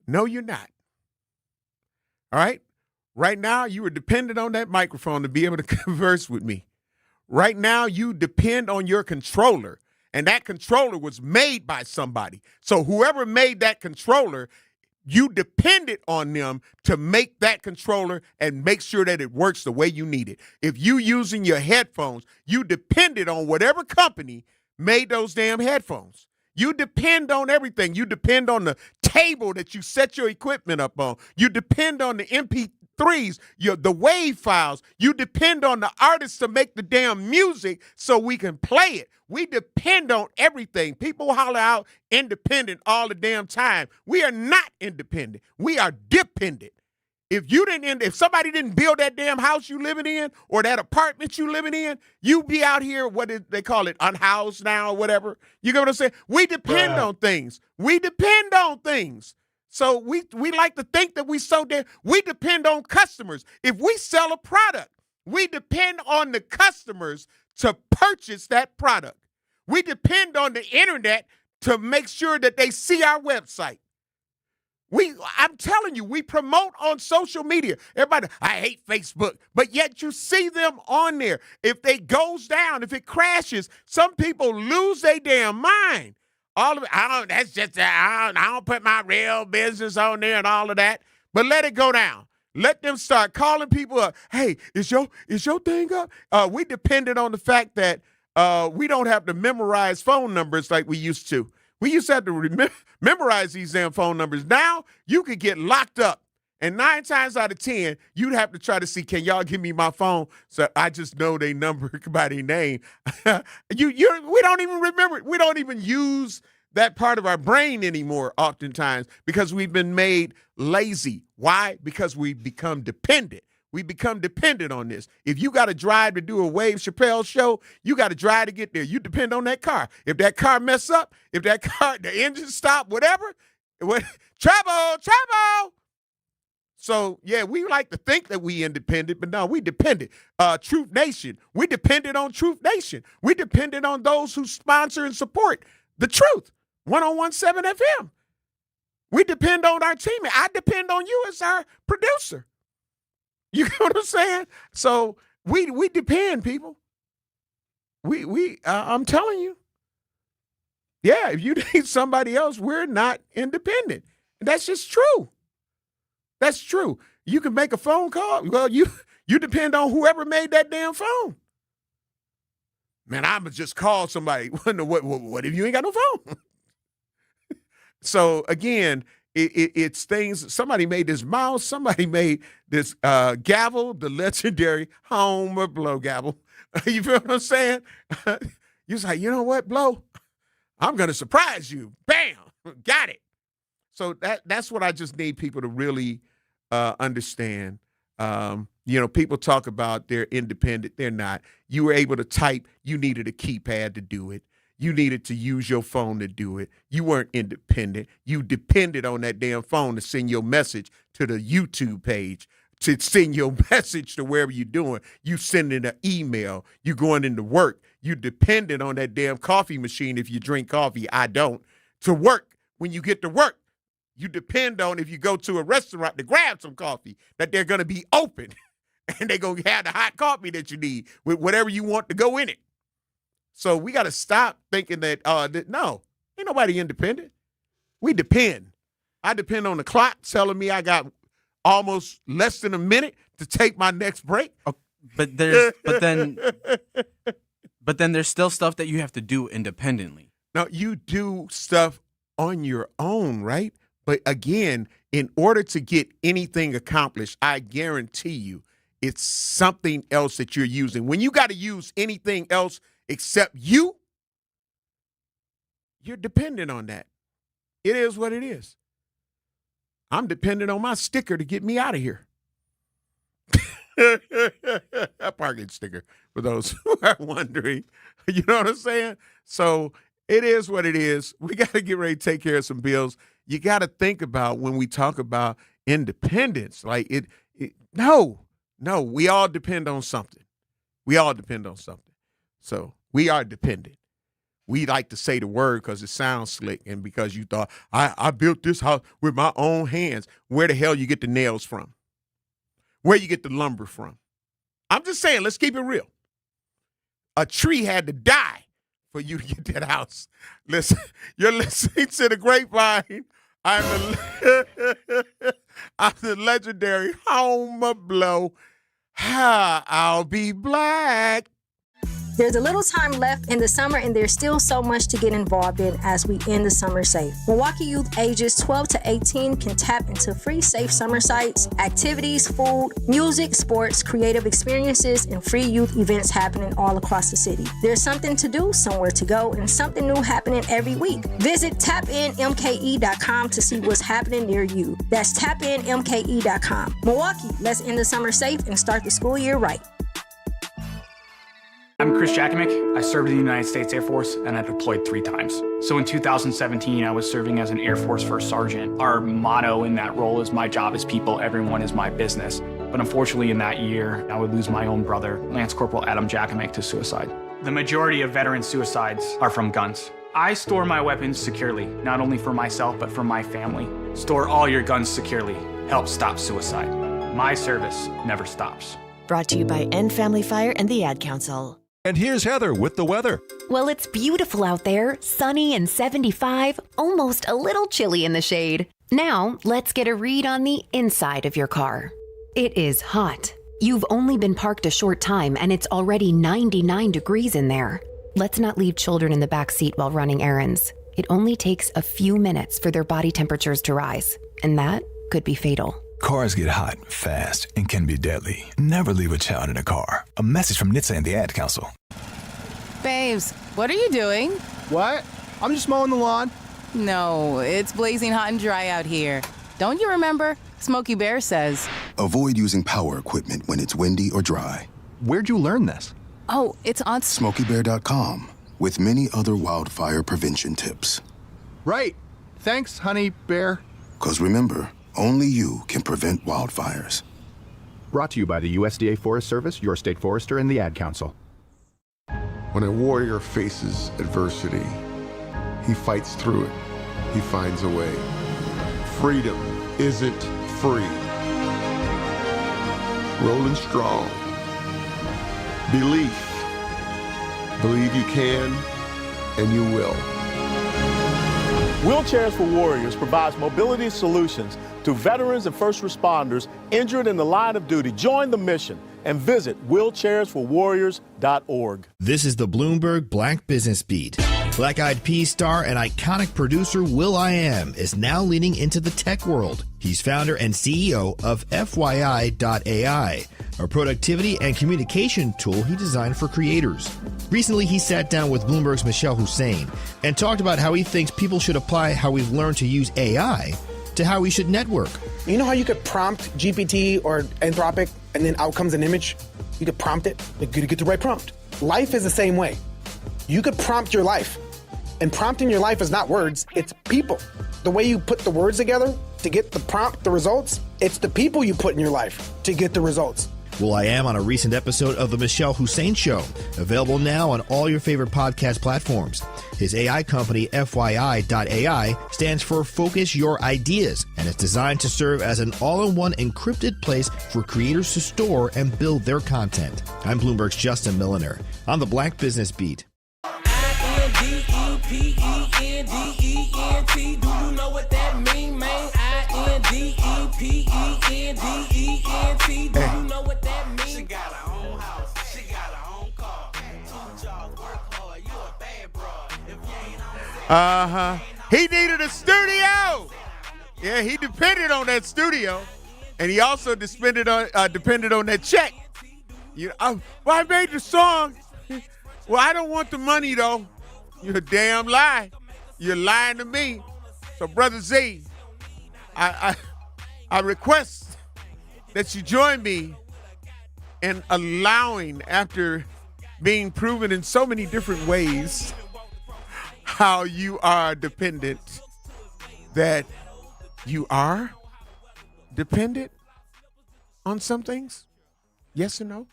No, you're not. All right? Right now, you are dependent on that microphone to be able to converse with me. Right now, you depend on your controller, and that controller was made by somebody. So whoever made that controller, you depended on them to make that controller and make sure that it works the way you need it. If you using your headphones, you depended on whatever company made those damn headphones. You depend on everything. You depend on the table that you set your equipment up on. You depend on the MP3s, the wave files. You depend on the artists to make the damn music so we can play it. We depend on everything. People holler out independent all the damn time. We are not independent. We are dependent. If somebody didn't build that damn house you living in or that apartment you living in, you be out here, what they call it, unhoused now or whatever. You get what I'm saying? We depend on things. We depend on things. So we like to think that we depend on customers. If we sell a product, we depend on the customers to purchase that product. We depend on the internet to make sure that they see our website. I'm telling you, we promote on social media. Everybody, I hate Facebook, but yet you see them on there. If it goes down, if it crashes, some people lose their damn mind. All of it, I don't put my real business on there and all of that, but let it go down. Let them start calling people up. Hey, is your thing up? We depended on the fact that we don't have to memorize phone numbers like we used to. We used to have to memorize these damn phone numbers. Now you could get locked up, and 9 times out of 10, you'd have to try to see, can y'all give me my phone so I just know their number by their name. We don't even remember. We don't even use that part of our brain anymore oftentimes because we've been made lazy. Why? Because we become dependent. We become dependent on this. If you got to drive to do a Wave Chappelle show, you got to drive to get there. You depend on that car. If that car mess up, if that car, the engine stop, whatever, trouble. So, yeah, we like to think that we independent, but no, we dependent. Truth Nation, we depended on Truth Nation. We depended on those who sponsor and support the Truth, 101.7 FM. We depend on our team. I depend on you as our producer. You know what I'm saying? So We depend, people. I'm telling you. Yeah, if you need somebody else, we're not independent. And that's just true. That's true. You can make a phone call. Well, you depend on whoever made that damn phone. Man, I'ma just call somebody. What if you ain't got no phone? So again, it's things. Somebody made this mouse. Somebody made this gavel, the legendary Homer Blow gavel. You feel what I'm saying? You're like, you know what, Blow? I'm gonna surprise you. Bam, got it. So that's what I just need people to really understand. People talk about they're independent. They're not. You were able to type. You needed a keypad to do it. You needed to use your phone to do it. You weren't independent. You depended on that damn phone to send your message to the YouTube page, to send your message to wherever you're doing. You sending an email. You going into work. You depended on that damn coffee machine if you drink coffee. I don't. To work. When you get to work, you depend on, if you go to a restaurant to grab some coffee, that they're going to be open and they're going to have the hot coffee that you need with whatever you want to go in it. So we got to stop thinking that, no, ain't nobody independent. We depend. I depend on the clock telling me I got almost less than a minute to take my next break. Oh, but then there's still stuff that you have to do independently. Now, you do stuff on your own, right? But again, in order to get anything accomplished, I guarantee you it's something else that you're using. When you got to use anything else except you're dependent on that. It is what it is. I'm dependent on my sticker to get me out of here. A parking sticker, for those who are wondering. You know what I'm saying? So it is what it is. We got to get ready to take care of some bills. You got to think about when we talk about independence, like no, we all depend on something. We all depend on something. So we are dependent. We like to say the word because it sounds slick and because you thought, I built this house with my own hands. Where the hell you get the nails from? Where you get the lumber from? I'm just saying, let's keep it real. A tree had to die for you to get that house. Listen, you're listening to the Grapevine. I'm the legendary Homer Blow. I'll be black. There's a little time left in the summer, and there's still so much to get involved in as we end the summer safe. Milwaukee youth ages 12 to 18 can tap into free safe summer sites, activities, food, music, sports, creative experiences, and free youth events happening all across the city. There's something to do, somewhere to go, and something new happening every week. Visit tapinmke.com to see what's happening near you. That's tapinmke.com. Milwaukee, let's end the summer safe and start the school year right. I'm Chris Jackamick. I served in the United States Air Force and I deployed 3 times. So in 2017, I was serving as an Air Force First Sergeant. Our motto in that role is my job is people, everyone is my business. But unfortunately in that year, I would lose my own brother, Lance Corporal Adam Jackamick, to suicide. The majority of veteran suicides are from guns. I store my weapons securely, not only for myself, but for my family. Store all your guns securely. Help stop suicide. My service never stops. Brought to you by End Family Fire and the Ad Council. And here's Heather with the weather. Well, it's beautiful out there, sunny and 75, almost a little chilly in the shade. Now, let's get a read on the inside of your car. It is hot. You've only been parked a short time and it's already 99 degrees in there. Let's not leave children in the back seat while running errands. It only takes a few minutes for their body temperatures to rise, and that could be fatal. Cars get hot fast and can be deadly. Never leave a child in a car. A message from NHTSA and the Ad Council. Babes, what are you doing? What? I'm just mowing the lawn. No, it's blazing hot and dry out here. Don't you remember? Smokey Bear says. Avoid using power equipment when it's windy or dry. Where'd you learn this? Oh, it's on SmokeyBear.com with many other wildfire prevention tips. Right. Thanks, honey bear. 'Cause remember, only you can prevent wildfires. Brought to you by the USDA Forest Service, your state forester, and the Ad Council. When a warrior faces adversity, he fights through it. He finds a way. Freedom isn't free. Rolling strong, Belief. Believe you can, and you will. Wheelchairs for Warriors provides mobility solutions to veterans and first responders injured in the line of duty. Join the mission and visit wheelchairsforwarriors.org. This is the Bloomberg Black Business Beat. Black Eyed Peas star and iconic producer will.i.am is now leaning into the tech world. He's founder and CEO of FYI.ai, a productivity and communication tool he designed for creators. Recently, he sat down with Bloomberg's Michelle Hussein and talked about how he thinks people should apply how we've learned to use AI to how we should network. You know how you could prompt GPT or Anthropic and then out comes an image? You could prompt it, you could get the right prompt. Life is the same way. You could prompt your life. And prompting your life is not words, it's people. The way you put the words together to get the prompt, the results, it's the people you put in your life to get the results. will.i.am on a recent episode of The Michelle Hussein Show, available now on all your favorite podcast platforms. His AI company, FYI.ai, stands for Focus Your Ideas, and it's designed to serve as an all-in-one encrypted place for creators to store and build their content. I'm Bloomberg's Justin Milliner on the Black Business Beat. INDEPENDENT, do you know what that mean, man? INDEPENDENT, do you know what that mean? She got her own house, she got her own car. 2 jobs, work hard, you a bad bro. If you ain't on He needed a studio. Yeah, he depended on that studio, and he also depended on that check. Well, I made the song. Well, I don't want the money though. You're a damn lie. You're lying to me. So, Brother Z, I request that you join me in allowing, after being proven in so many different ways, how you are dependent, that you are dependent on some things. Yes or no?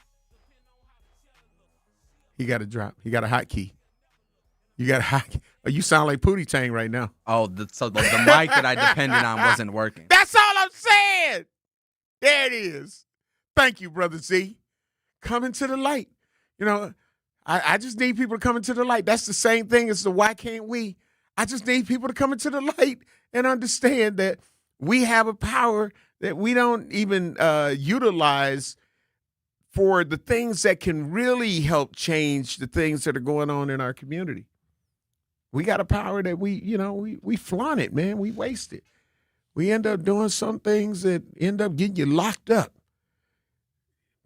He got a drop. He got a hotkey. You got a hotkey. Oh, you sound like Pootie Tang right now. Oh, so the mic that I depended on wasn't working. That's all I'm saying. There it is. Thank you, Brother Z. Come into the light. You know, I just need people to come into the light. That's the same thing as the why can't we? I just need people to come into the light and understand that we have a power that we don't even utilize for the things that can really help change the things that are going on in our community. We got a power that we flaunt it, man. We waste it. We end up doing some things that end up getting you locked up,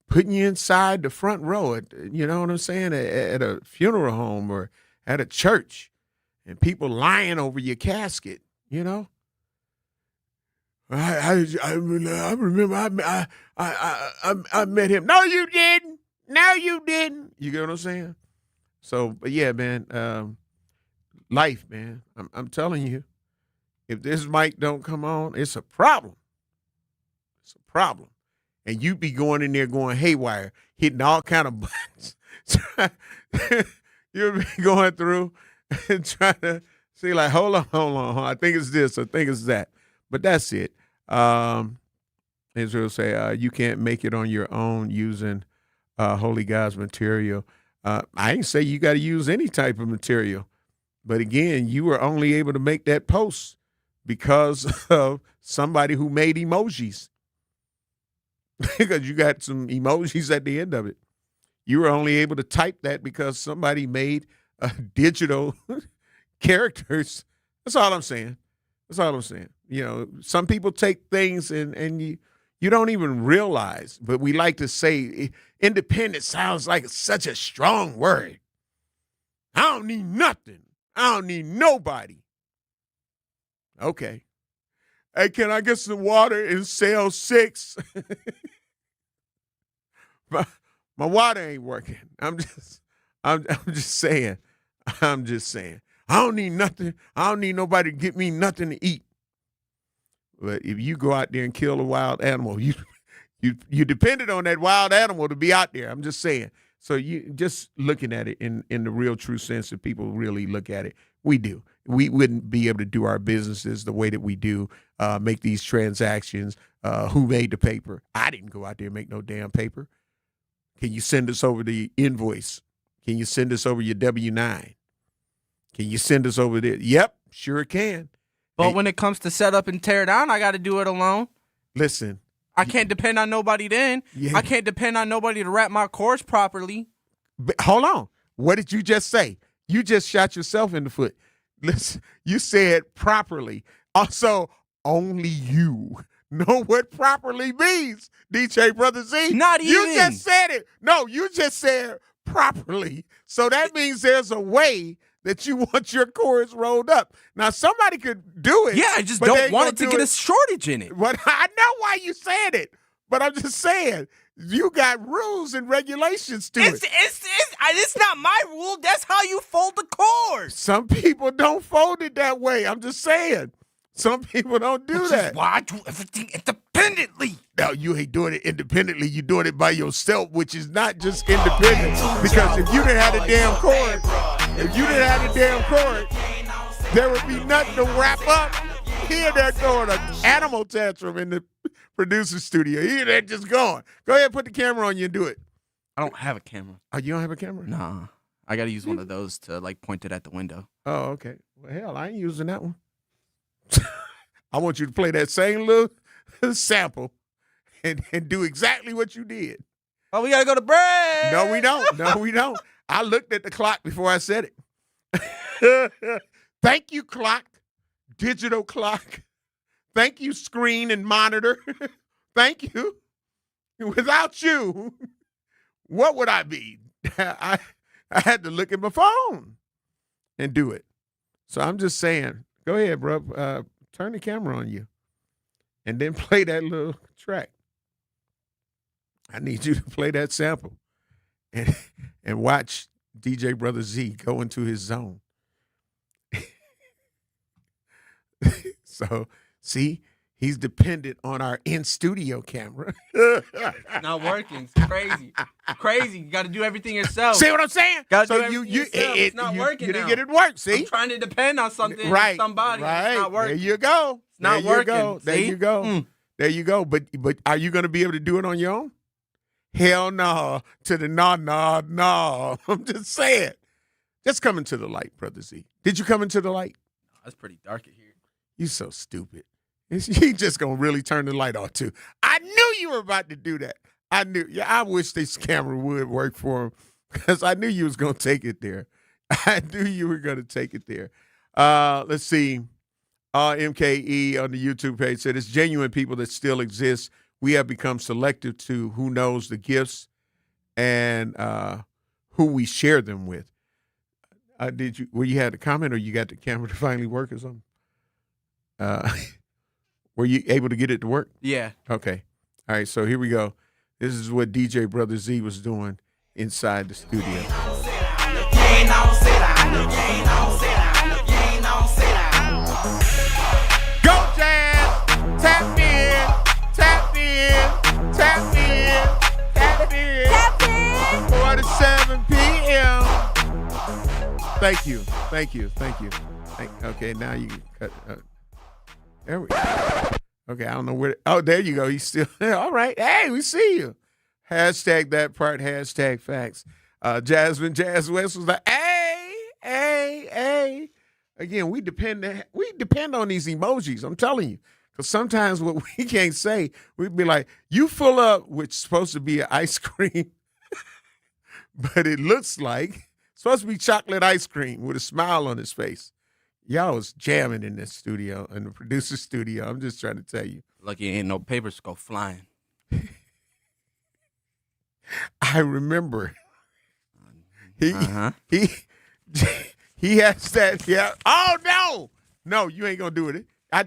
putting you inside the front row at, you know what I'm saying, at a funeral home or at a church, and people lying over your casket, you know. I remember I met him. No, you didn't. No, you didn't. You get what I'm saying? So, but yeah, man, life, man. I'm telling you, if this mic don't come on, it's a problem. It's a problem. And you be going in there going haywire, hitting all kind of buttons. You'll be going through and trying to see, like, hold on. I think it's this. I think it's that. But that's it. Israel say, you can't make it on your own using Holy God's material. I ain't say you got to use any type of material. But again, you were only able to make that post because of somebody who made emojis. Because you got some emojis at the end of it. You were only able to type that because somebody made digital characters. That's all I'm saying. You know, some people take things and you don't even realize, but we like to say independent sounds like such a strong word. I don't need nothing. I don't need nobody. Okay. Hey, can I get some water in cell 6? my water ain't working. I'm just saying. I don't need nothing. I don't need nobody to get me nothing to eat. But if you go out there and kill a wild animal, you depended on that wild animal to be out there. I'm just saying. So you just looking at it in the real true sense that people really look at it. We do. We wouldn't be able to do our businesses the way that we do, make these transactions. Who made the paper? I didn't go out there and make no damn paper. Can you send us over the invoice? Can you send us over your W-9? Can you send us over there? Yep, sure can. But when it comes to set up and tear down, I got to do it alone. Listen. I can't depend on nobody then. Yeah. I can't depend on nobody to wrap my cores properly. But hold on. What did you just say? You just shot yourself in the foot. Listen, you said properly. Also, only you know what properly means, DJ Brother Z. Not even. You just said it. No, you just said properly. So that means there's a way that you want your chorus rolled up. Now, somebody could do it. Yeah, I just don't want it to get a shortage in it. But I know why you said it. But I'm just saying, you got rules and regulations to it. It's not my rule. That's how you fold the chords. Some people don't fold it that way. I'm just saying. Some people don't do that. Is why I do everything independently. No, you ain't doing it independently. You're doing it by yourself, which is not just independent. Because if you didn't have the damn chord, there would be nothing to wrap up. Here they're throwing an animal tantrum in the producer studio. Here they're just going. Go ahead, put the camera on you and do it. I don't have a camera. Oh, you don't have a camera? Nah. I got to use one of those to point it at the window. Oh, okay. Well, hell, I ain't using that one. I want you to play that same little sample and do exactly what you did. Oh, we got to go to break. No, we don't. No, we don't. I looked at the clock before I said it. Thank you, clock. Digital clock. Thank you, screen and monitor. Thank you. Without you, what would I be? I had to look at my phone and do it. So I'm just saying, go ahead, bro. Turn the camera on you and then play that little track. I need you to play that sample and watch DJ Brother Z go into his zone. So, see, he's dependent on our in-studio camera. Not working. It's crazy. Crazy. You got to do everything yourself. See what I'm saying? So it's not working. You didn't get it work. See, I'm trying to depend on something, right? Somebody. Right. It's not working. There you go. It's not working. There you go. There you go. But are you going to be able to do it on your own? Hell no. To the no. I'm just saying. Just come into the light, Brother Z. Did you come into the light? That's pretty dark in here. You so stupid. You just going to really turn the light on, too. I knew you were about to do that. I knew. Yeah, I wish this camera would work for him because I knew you was going to take it there. I knew you were going to take it there. Let's see. MKE on the YouTube page said, it's genuine people that still exist. We have become selective to who knows the gifts and who we share them with. Were you had a comment or you got the camera to finally work or something? Were you able to get it to work? Yeah. Okay. All right, so here we go. This is what DJ Brother Z was doing inside the studio. Go, Jazz! Tap in! Tap in! Tap in! Tap in! Tap in! 4 to 7 p.m. Thank you. Okay, now you can cut. There we go. Okay, I don't know where. Oh, there you go. He's still there. All right. Hey, we see you. Hashtag that part. Hashtag facts. Jasmine Jazz West was like, hey. Again, we depend on these emojis. I'm telling you, because sometimes what we can't say, we'd be like, "You full up," which is supposed to be an ice cream, but it looks like it's supposed to be chocolate ice cream with a smile on his face. Y'all was jamming in this studio, in the producer studio. I'm just trying to tell you. Lucky ain't no papers go flying. I remember. He has that. Yeah. Oh no, you ain't gonna do it. I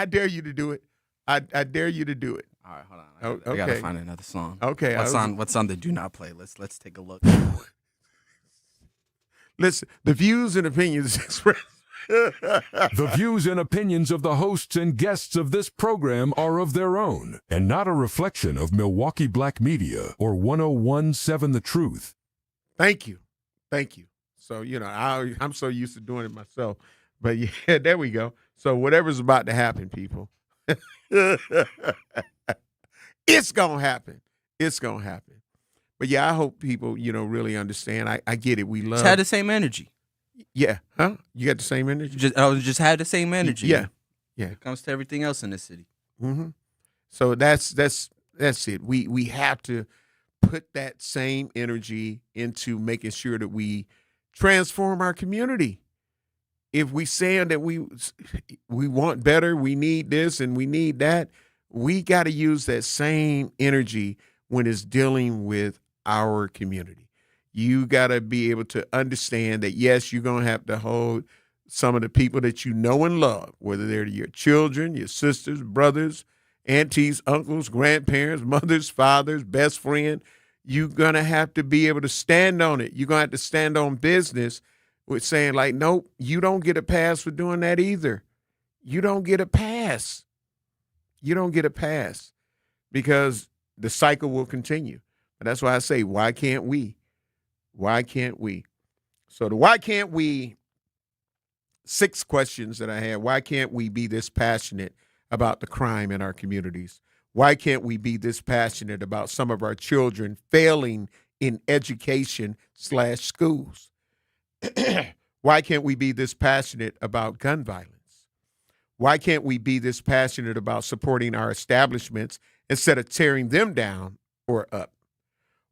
dare you to do it. I dare you to do it. All right, hold on. I gotta find another song. Okay. What's on the do not play list? Let's take a look. Listen, the views and opinions expressed. The views and opinions of the hosts and guests of this program are of their own and not a reflection of Milwaukee Black Media or 1017 The Truth. Thank you. So, I'm so used to doing it myself. But yeah, there we go. So whatever's about to happen, people, it's going to happen. But But yeah, I hope people, really understand. I get it. We love. Just had the same energy. Yeah. Huh? You got the same energy? Just had the same energy. Yeah. When it comes to everything else in this city. Mm-hmm. So that's it. We have to put that same energy into making sure that we transform our community. If we saying that we want better, we need this and we need that, we got to use that same energy when it's dealing with our community. You got to be able to understand that, yes, you're going to have to hold some of the people that you know and love, whether they're your children, your sisters, brothers, aunties, uncles, grandparents, mothers, fathers, best friend. You're going to have to be able to stand on it. You're going to have to stand on business with saying, like, nope, you don't get a pass for doing that either. You don't get a pass. You don't get a pass because the cycle will continue. And that's why I say, why can't we? Why can't we? So the why can't we 6 questions that I had. Why can't we be this passionate about the crime in our communities? Why can't we be this passionate about some of our children failing in education/schools? Why can't we be this passionate about gun violence? Why can't we be this passionate about supporting our establishments instead of tearing them down or up?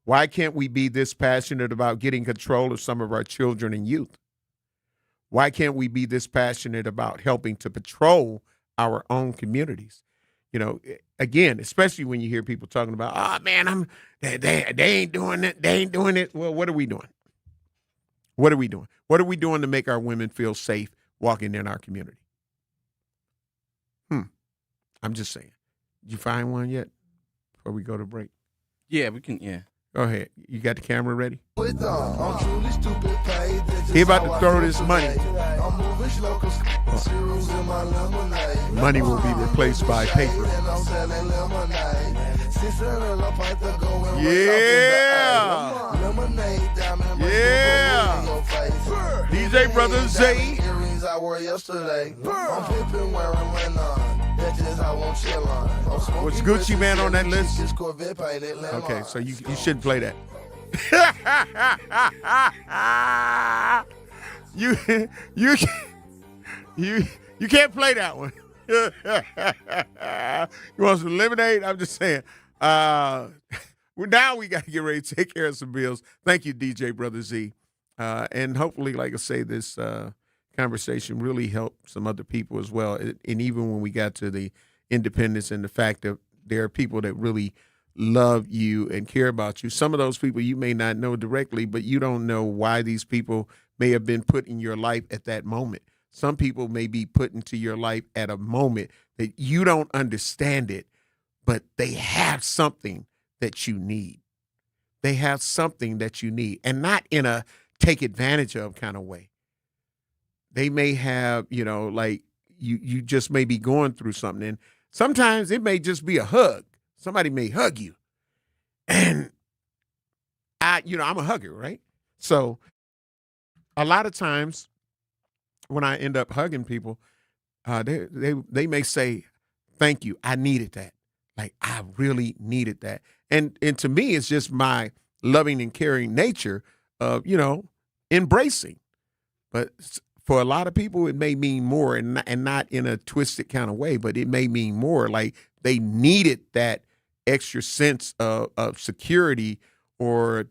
Why can't we be this passionate about getting control of some of our children and youth? Why can't we be this passionate about helping to patrol our own communities? Again, especially when you hear people talking about, oh man, they ain't doing it. They ain't doing it. Well, what are we doing? What are we doing? What are we doing to make our women feel safe walking in our community? I'm just saying. Did you find one yet before we go to break? Yeah, we can. Yeah. Go ahead. You got the camera ready? He about to throw this money. Money will be replaced by paper. Yeah. Yeah. DJ Brother Zech. Was Gucci Man on that list? Okay, so you shouldn't play that. You can't play that one. You want some lemonade? I'm just saying. Now we got to get ready to take care of some bills. Thank you, DJ Brother Z. And hopefully, like I say, this conversation really helped some other people as well. And even when we got to the independence and the fact that there are people that really love you and care about you. Some of those people you may not know directly, but you don't know why these people may have been put in your life at that moment. Some people may be put into your life at a moment that you don't understand it, but they have something that you need. They have something that you need, and not in a take advantage of kind of way. They may have, like you just may be going through something. And sometimes it may just be a hug. Somebody may hug you. And I'm a hugger, right? So a lot of times when I end up hugging people, they may say, thank you. I needed that. Like, I really needed that. And to me, it's just my loving and caring nature of, embracing. But for a lot of people, it may mean more, and not in a twisted kind of way, but it may mean more. Like they needed that extra sense of security, or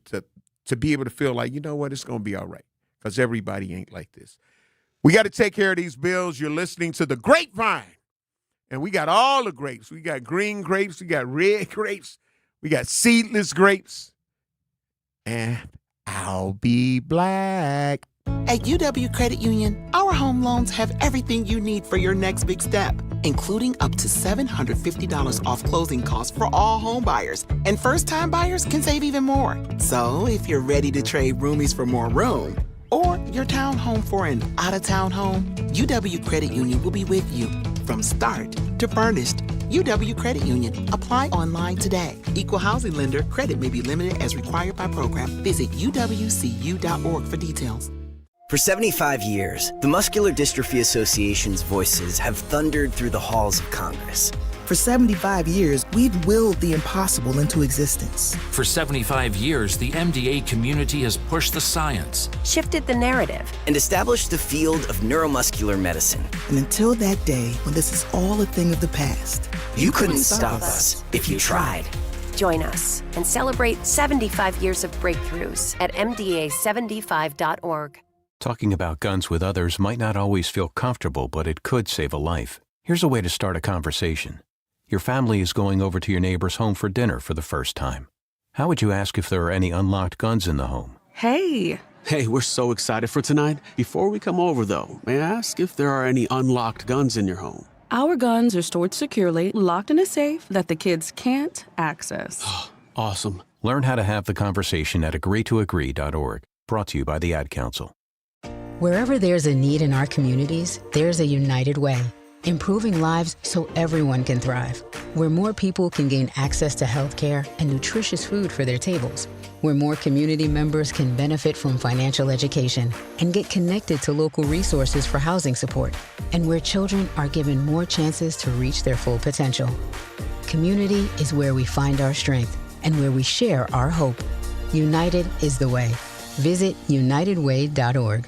to be able to feel like, you know what, it's going to be all right, because everybody ain't like this. We got to take care of these bills. You're listening to the Grapevine, and we got all the grapes. We got green grapes. We got red grapes. We got seedless grapes. And I'll be black. At UW Credit Union, our home loans have everything you need for your next big step, including up to $750 off closing costs for all home buyers. And first-time buyers can save even more. So if you're ready to trade roomies for more room, or your townhome for an out-of-town home, UW Credit Union will be with you from start to furnished. UW Credit Union. Apply online today. Equal housing lender. Credit may be limited as required by program. Visit uwcu.org for details. For 75 years, the Muscular Dystrophy Association's voices have thundered through the halls of Congress, For 75 years, we've willed the impossible into existence. For 75 years, the MDA community has pushed the science, shifted the narrative, and established the field of neuromuscular medicine. And until that day, when this is all a thing of the past, you couldn't stop us if you tried. Join us and celebrate 75 years of breakthroughs at MDA75.org. Talking about guns with others might not always feel comfortable, but it could save a life. Here's a way to start a conversation. Your family is going over to your neighbor's home for dinner for the first time. How would you ask if there are any unlocked guns in the home? Hey, we're so excited for tonight. Before we come over, though, may I ask if there are any unlocked guns in your home? Our guns are stored securely, locked in a safe that the kids can't access. Awesome. Learn how to have the conversation at agreetoagree.org. Brought to you by the Ad Council. Wherever there's a need in our communities, there's a United Way. Improving lives so everyone can thrive. Where more people can gain access to health care and nutritious food for their tables. Where more community members can benefit from financial education and get connected to local resources for housing support. And where children are given more chances to reach their full potential. Community is where we find our strength and where we share our hope. United is the way. Visit unitedway.org.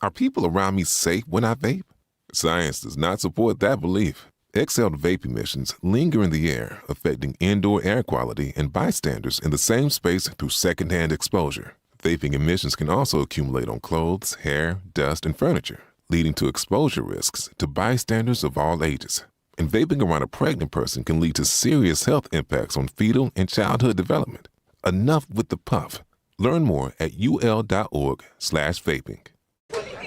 Are people around me safe when I vape? Science does not support that belief. Exhaled vape emissions linger in the air, affecting indoor air quality and bystanders in the same space through secondhand exposure. Vaping emissions can also accumulate on clothes, hair, dust, and furniture, leading to exposure risks to bystanders of all ages. And vaping around a pregnant person can lead to serious health impacts on fetal and childhood development. Enough with the puff. Learn more at ul.org/vaping.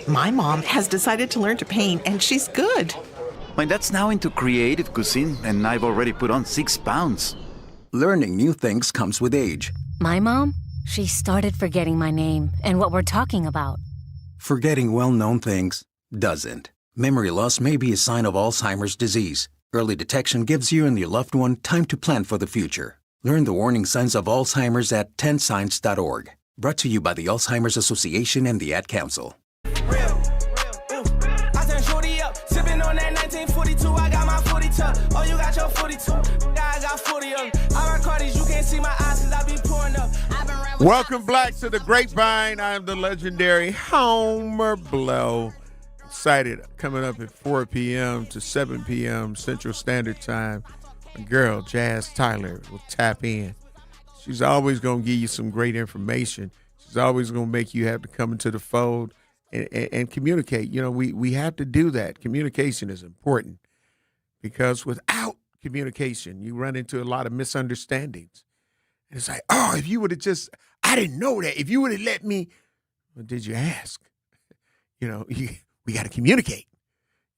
My mom has decided to learn to paint, and she's good. My dad's now into creative cuisine, and I've already put on 6 pounds. Learning new things comes with age. My mom, she started forgetting my name and what we're talking about. Forgetting well-known things doesn't. Memory loss may be a sign of Alzheimer's disease. Early detection gives you and your loved one time to plan for the future. Learn the warning signs of Alzheimer's at 10signs.org. Brought to you by the Alzheimer's Association and the Ad Council. I got my 42. Oh, you got your 42. I got 40 of them. I got Cardi's. You can't see my eyes because I be pouring up. Welcome, Black, to the Grapevine. I am the legendary Homer Blow. Excited. Coming up at 4 p.m. to 7 p.m. Central Standard Time. My girl, Jazz Tyler, will tap in. She's always going to give you some great information. She's always going to make you have to come into the fold and communicate. You know, we have to do that. Communication is important because without communication, you run into a lot of misunderstandings. And it's like, oh, if you would have just, I didn't know that. If you would have let me, well, did you ask? You know, we got to communicate.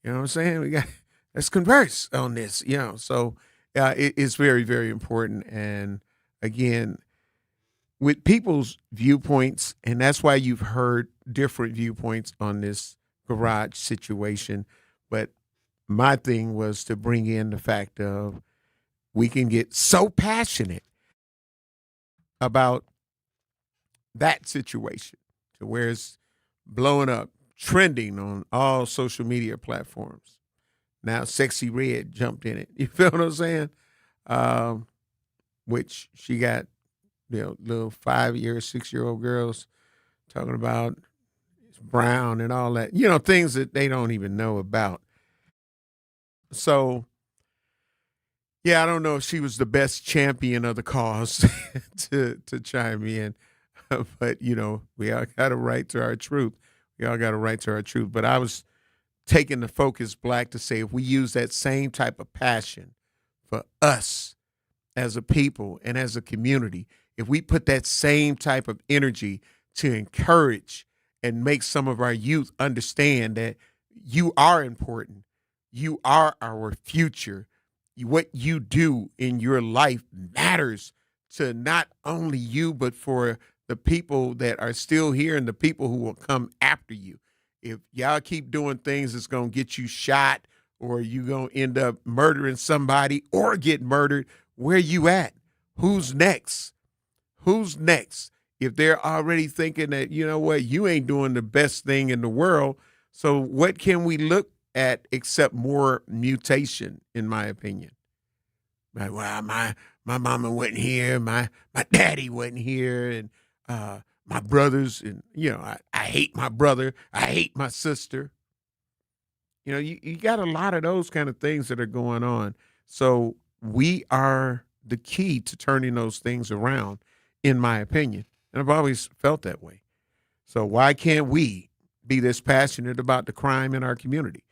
You know what I'm saying? Let's converse on this, you know. So it's very, very important. And again, with people's viewpoints, and that's why you've heard different viewpoints on this garage situation. But my thing was to bring in the fact of we can get so passionate about that situation to where it's blowing up, trending on all social media platforms. Now Sexy Red jumped in it. You feel what I'm saying? Which she got, you know, little 5-year, 6-year-old girls talking about brown and all that, you know, things that they don't even know about. So, yeah, I don't know if she was the best champion of the cause to chime in, but, you know, we all got a right to our truth. We all got a right to our truth. But I was taking the focus, Black, to say if we use that same type of passion for us as a people and as a community, if we put that same type of energy to encourage and make some of our youth understand that you are important, you are our future, what you do in your life matters to not only you, but for the people that are still here and the people who will come after you. If y'all keep doing things that's going to get you shot or you going to end up murdering somebody or get murdered, where you at? Who's next? Who's next? If they're already thinking that, you know what, you ain't doing the best thing in the world, so what can we look at except more mutation, in my opinion? Like, well, my mama wasn't here, my daddy wasn't here, and my brothers, and I hate my brother, I hate my sister. You got a lot of those kind of things that are going on. So we are the key to turning those things around, in my opinion. And I've always felt that way. So why can't we be this passionate about the crime in our community?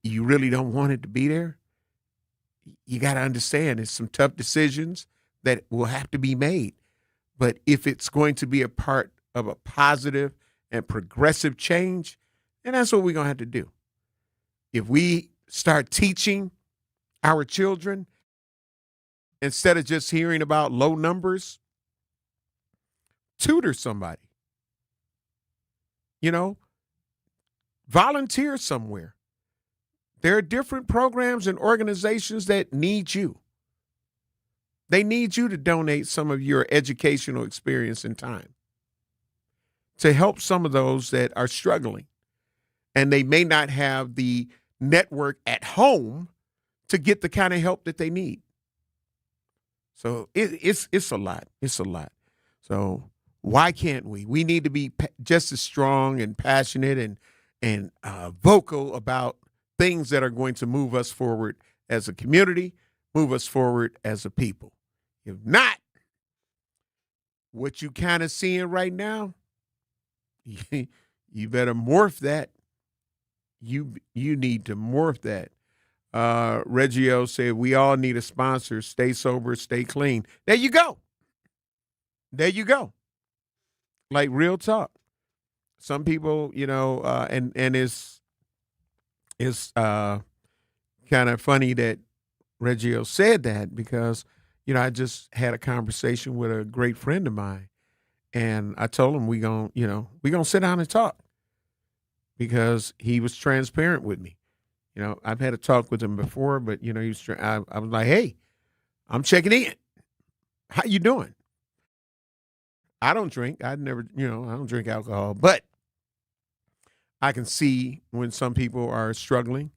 You really don't want it to be there? You got to understand it's some tough decisions that will have to be made. But if it's going to be a part of a positive and progressive change, then that's what we're going to have to do. If we start teaching our children, instead of just hearing about low numbers, tutor somebody. Volunteer somewhere. There are different programs and organizations that need you. They need you to donate some of your educational experience and time to help some of those that are struggling. And they may not have the network at home to get the kind of help that they need. So it's a lot. It's a lot. So why can't we? We need to be just as strong and passionate and vocal about things that are going to move us forward as a community, move us forward as a people. If not, what you kind of seeing right now, you better morph that. You need to morph that. Reggio said, we all need a sponsor. Stay sober, stay clean. There you go. There you go. Like real talk. Some people, and it's kind of funny that Reggio said that because, I just had a conversation with a great friend of mine, and I told him we gonna sit down and talk because he was transparent with me. I've had a talk with him before, but I was like, hey, I'm checking in. How you doing? I don't drink. I don't drink alcohol, but I can see when some people are struggling,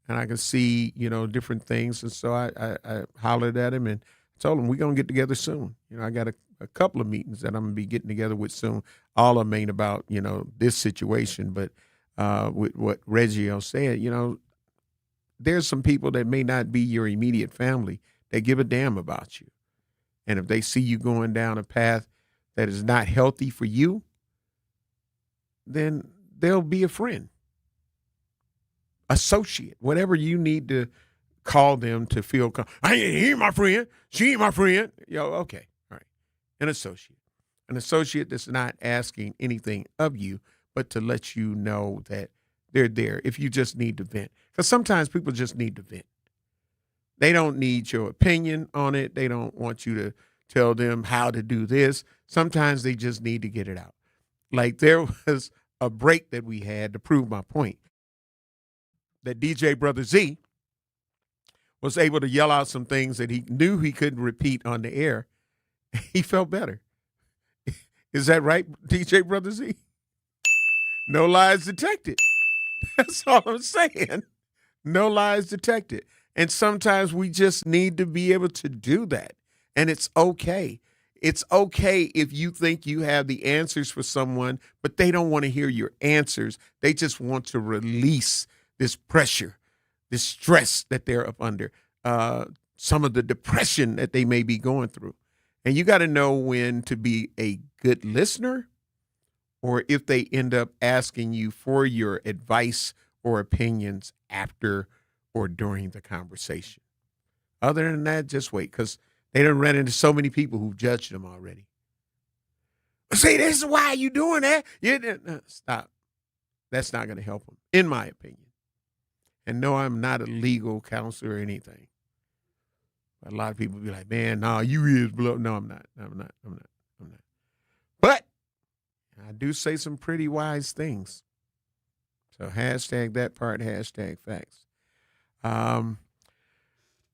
and I can see, different things. And so I hollered at him and told him we're going to get together soon. I got a couple of meetings that I'm going to be getting together with soon. All of them ain't about, this situation, but with what Reggio said, there's some people that may not be your immediate family that give a damn about you. And if they see you going down a path that is not healthy for you, then they'll be a friend, associate, whatever you need to call them to feel. He ain't my friend. She ain't my friend. Okay. All right. An associate that's not asking anything of you, but to let you know that they're there if you just need to vent. Because sometimes people just need to vent. They don't need your opinion on it. They don't want you to tell them how to do this. Sometimes they just need to get it out. Like there was a break that we had to prove my point that DJ Brother Z was able to yell out some things that he knew he couldn't repeat on the air. He felt better. Is that right, DJ Brother Z? No lies detected. That's all I'm saying. No lies detected. And sometimes we just need to be able to do that. And it's okay. It's okay if you think you have the answers for someone, but they don't want to hear your answers. They just want to release this pressure, this stress that they're up under, some of the depression that they may be going through. And you got to know when to be a good listener, or if they end up asking you for your advice or opinions after or during the conversation. Other than that, just wait, because they done ran into so many people who've judged them already. See, this is why you doing that. Stop. That's not going to help them, in my opinion. And no, I'm not a legal counselor or anything. A lot of people be like, man, nah, you is blood. No, I'm not. I'm not. But I do say some pretty wise things. So hashtag that part, hashtag facts.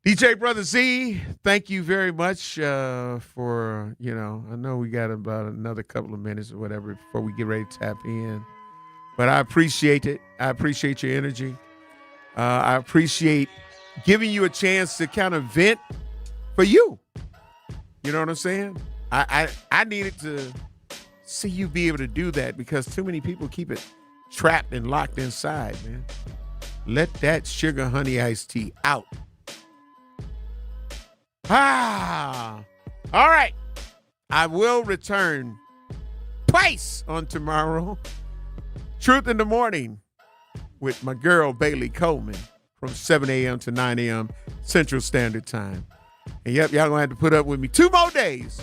DJ Brother Z, thank you very much for, I know we got about another couple of minutes or whatever before we get ready to tap in. But I appreciate it. I appreciate your energy. I appreciate giving you a chance to kind of vent for you. You know what I'm saying? I needed to see you be able to do that because too many people keep it trapped and locked inside, man. Let that sugar honey iced tea out. All right. I will return twice on tomorrow. Truth in the Morning with my girl Bailey Coleman from 7 a.m. to 9 a.m. Central Standard Time. And yep, y'all gonna have to put up with me 2 more days.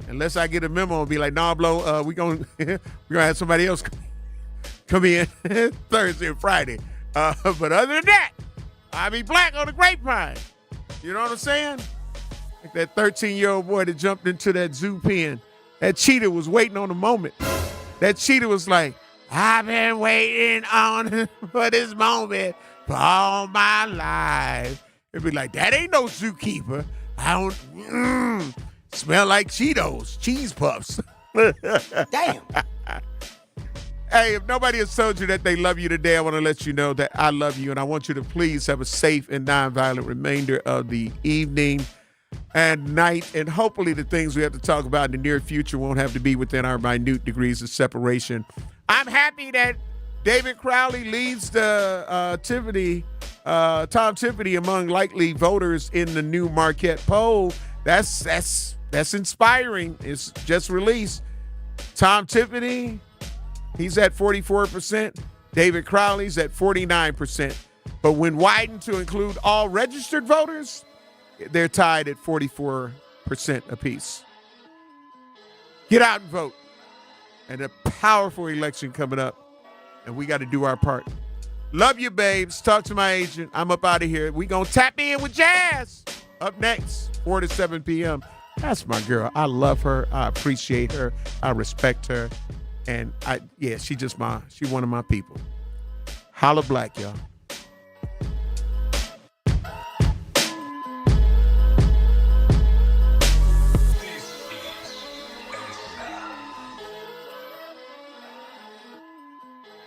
Unless I get a memo and be like, nah, Blow, we gonna have somebody else come in Thursday and Friday. But other than that, I'll be black on the Grapevine. You know what I'm saying? Like that 13-year-old boy that jumped into that zoo pen. That cheetah was waiting on a moment. That cheetah was like, I've been waiting on for this moment for all my life. It'd be like, that ain't no zookeeper. I don't smell like Cheetos, cheese puffs. Damn. Hey, if nobody has told you that they love you today, I want to let you know that I love you, and I want you to please have a safe and nonviolent remainder of the evening and night, and hopefully the things we have to talk about in the near future won't have to be within our minute degrees of separation. I'm happy that David Crowley leads the Tom Tiffany among likely voters in the new Marquette poll. That's inspiring. It's just released. Tom Tiffany, he's at 44%. David Crowley's at 49%. But when widened to include all registered voters, they're tied at 44% apiece. Get out and vote. And a powerful election coming up. And we got to do our part. Love you, babes. Talk to my agent. I'm up out of here. We going to tap in with Jazz. Up next, 4 to 7 p.m. That's my girl. I love her. I appreciate her. I respect her. And she's one of my people. Holla black, y'all.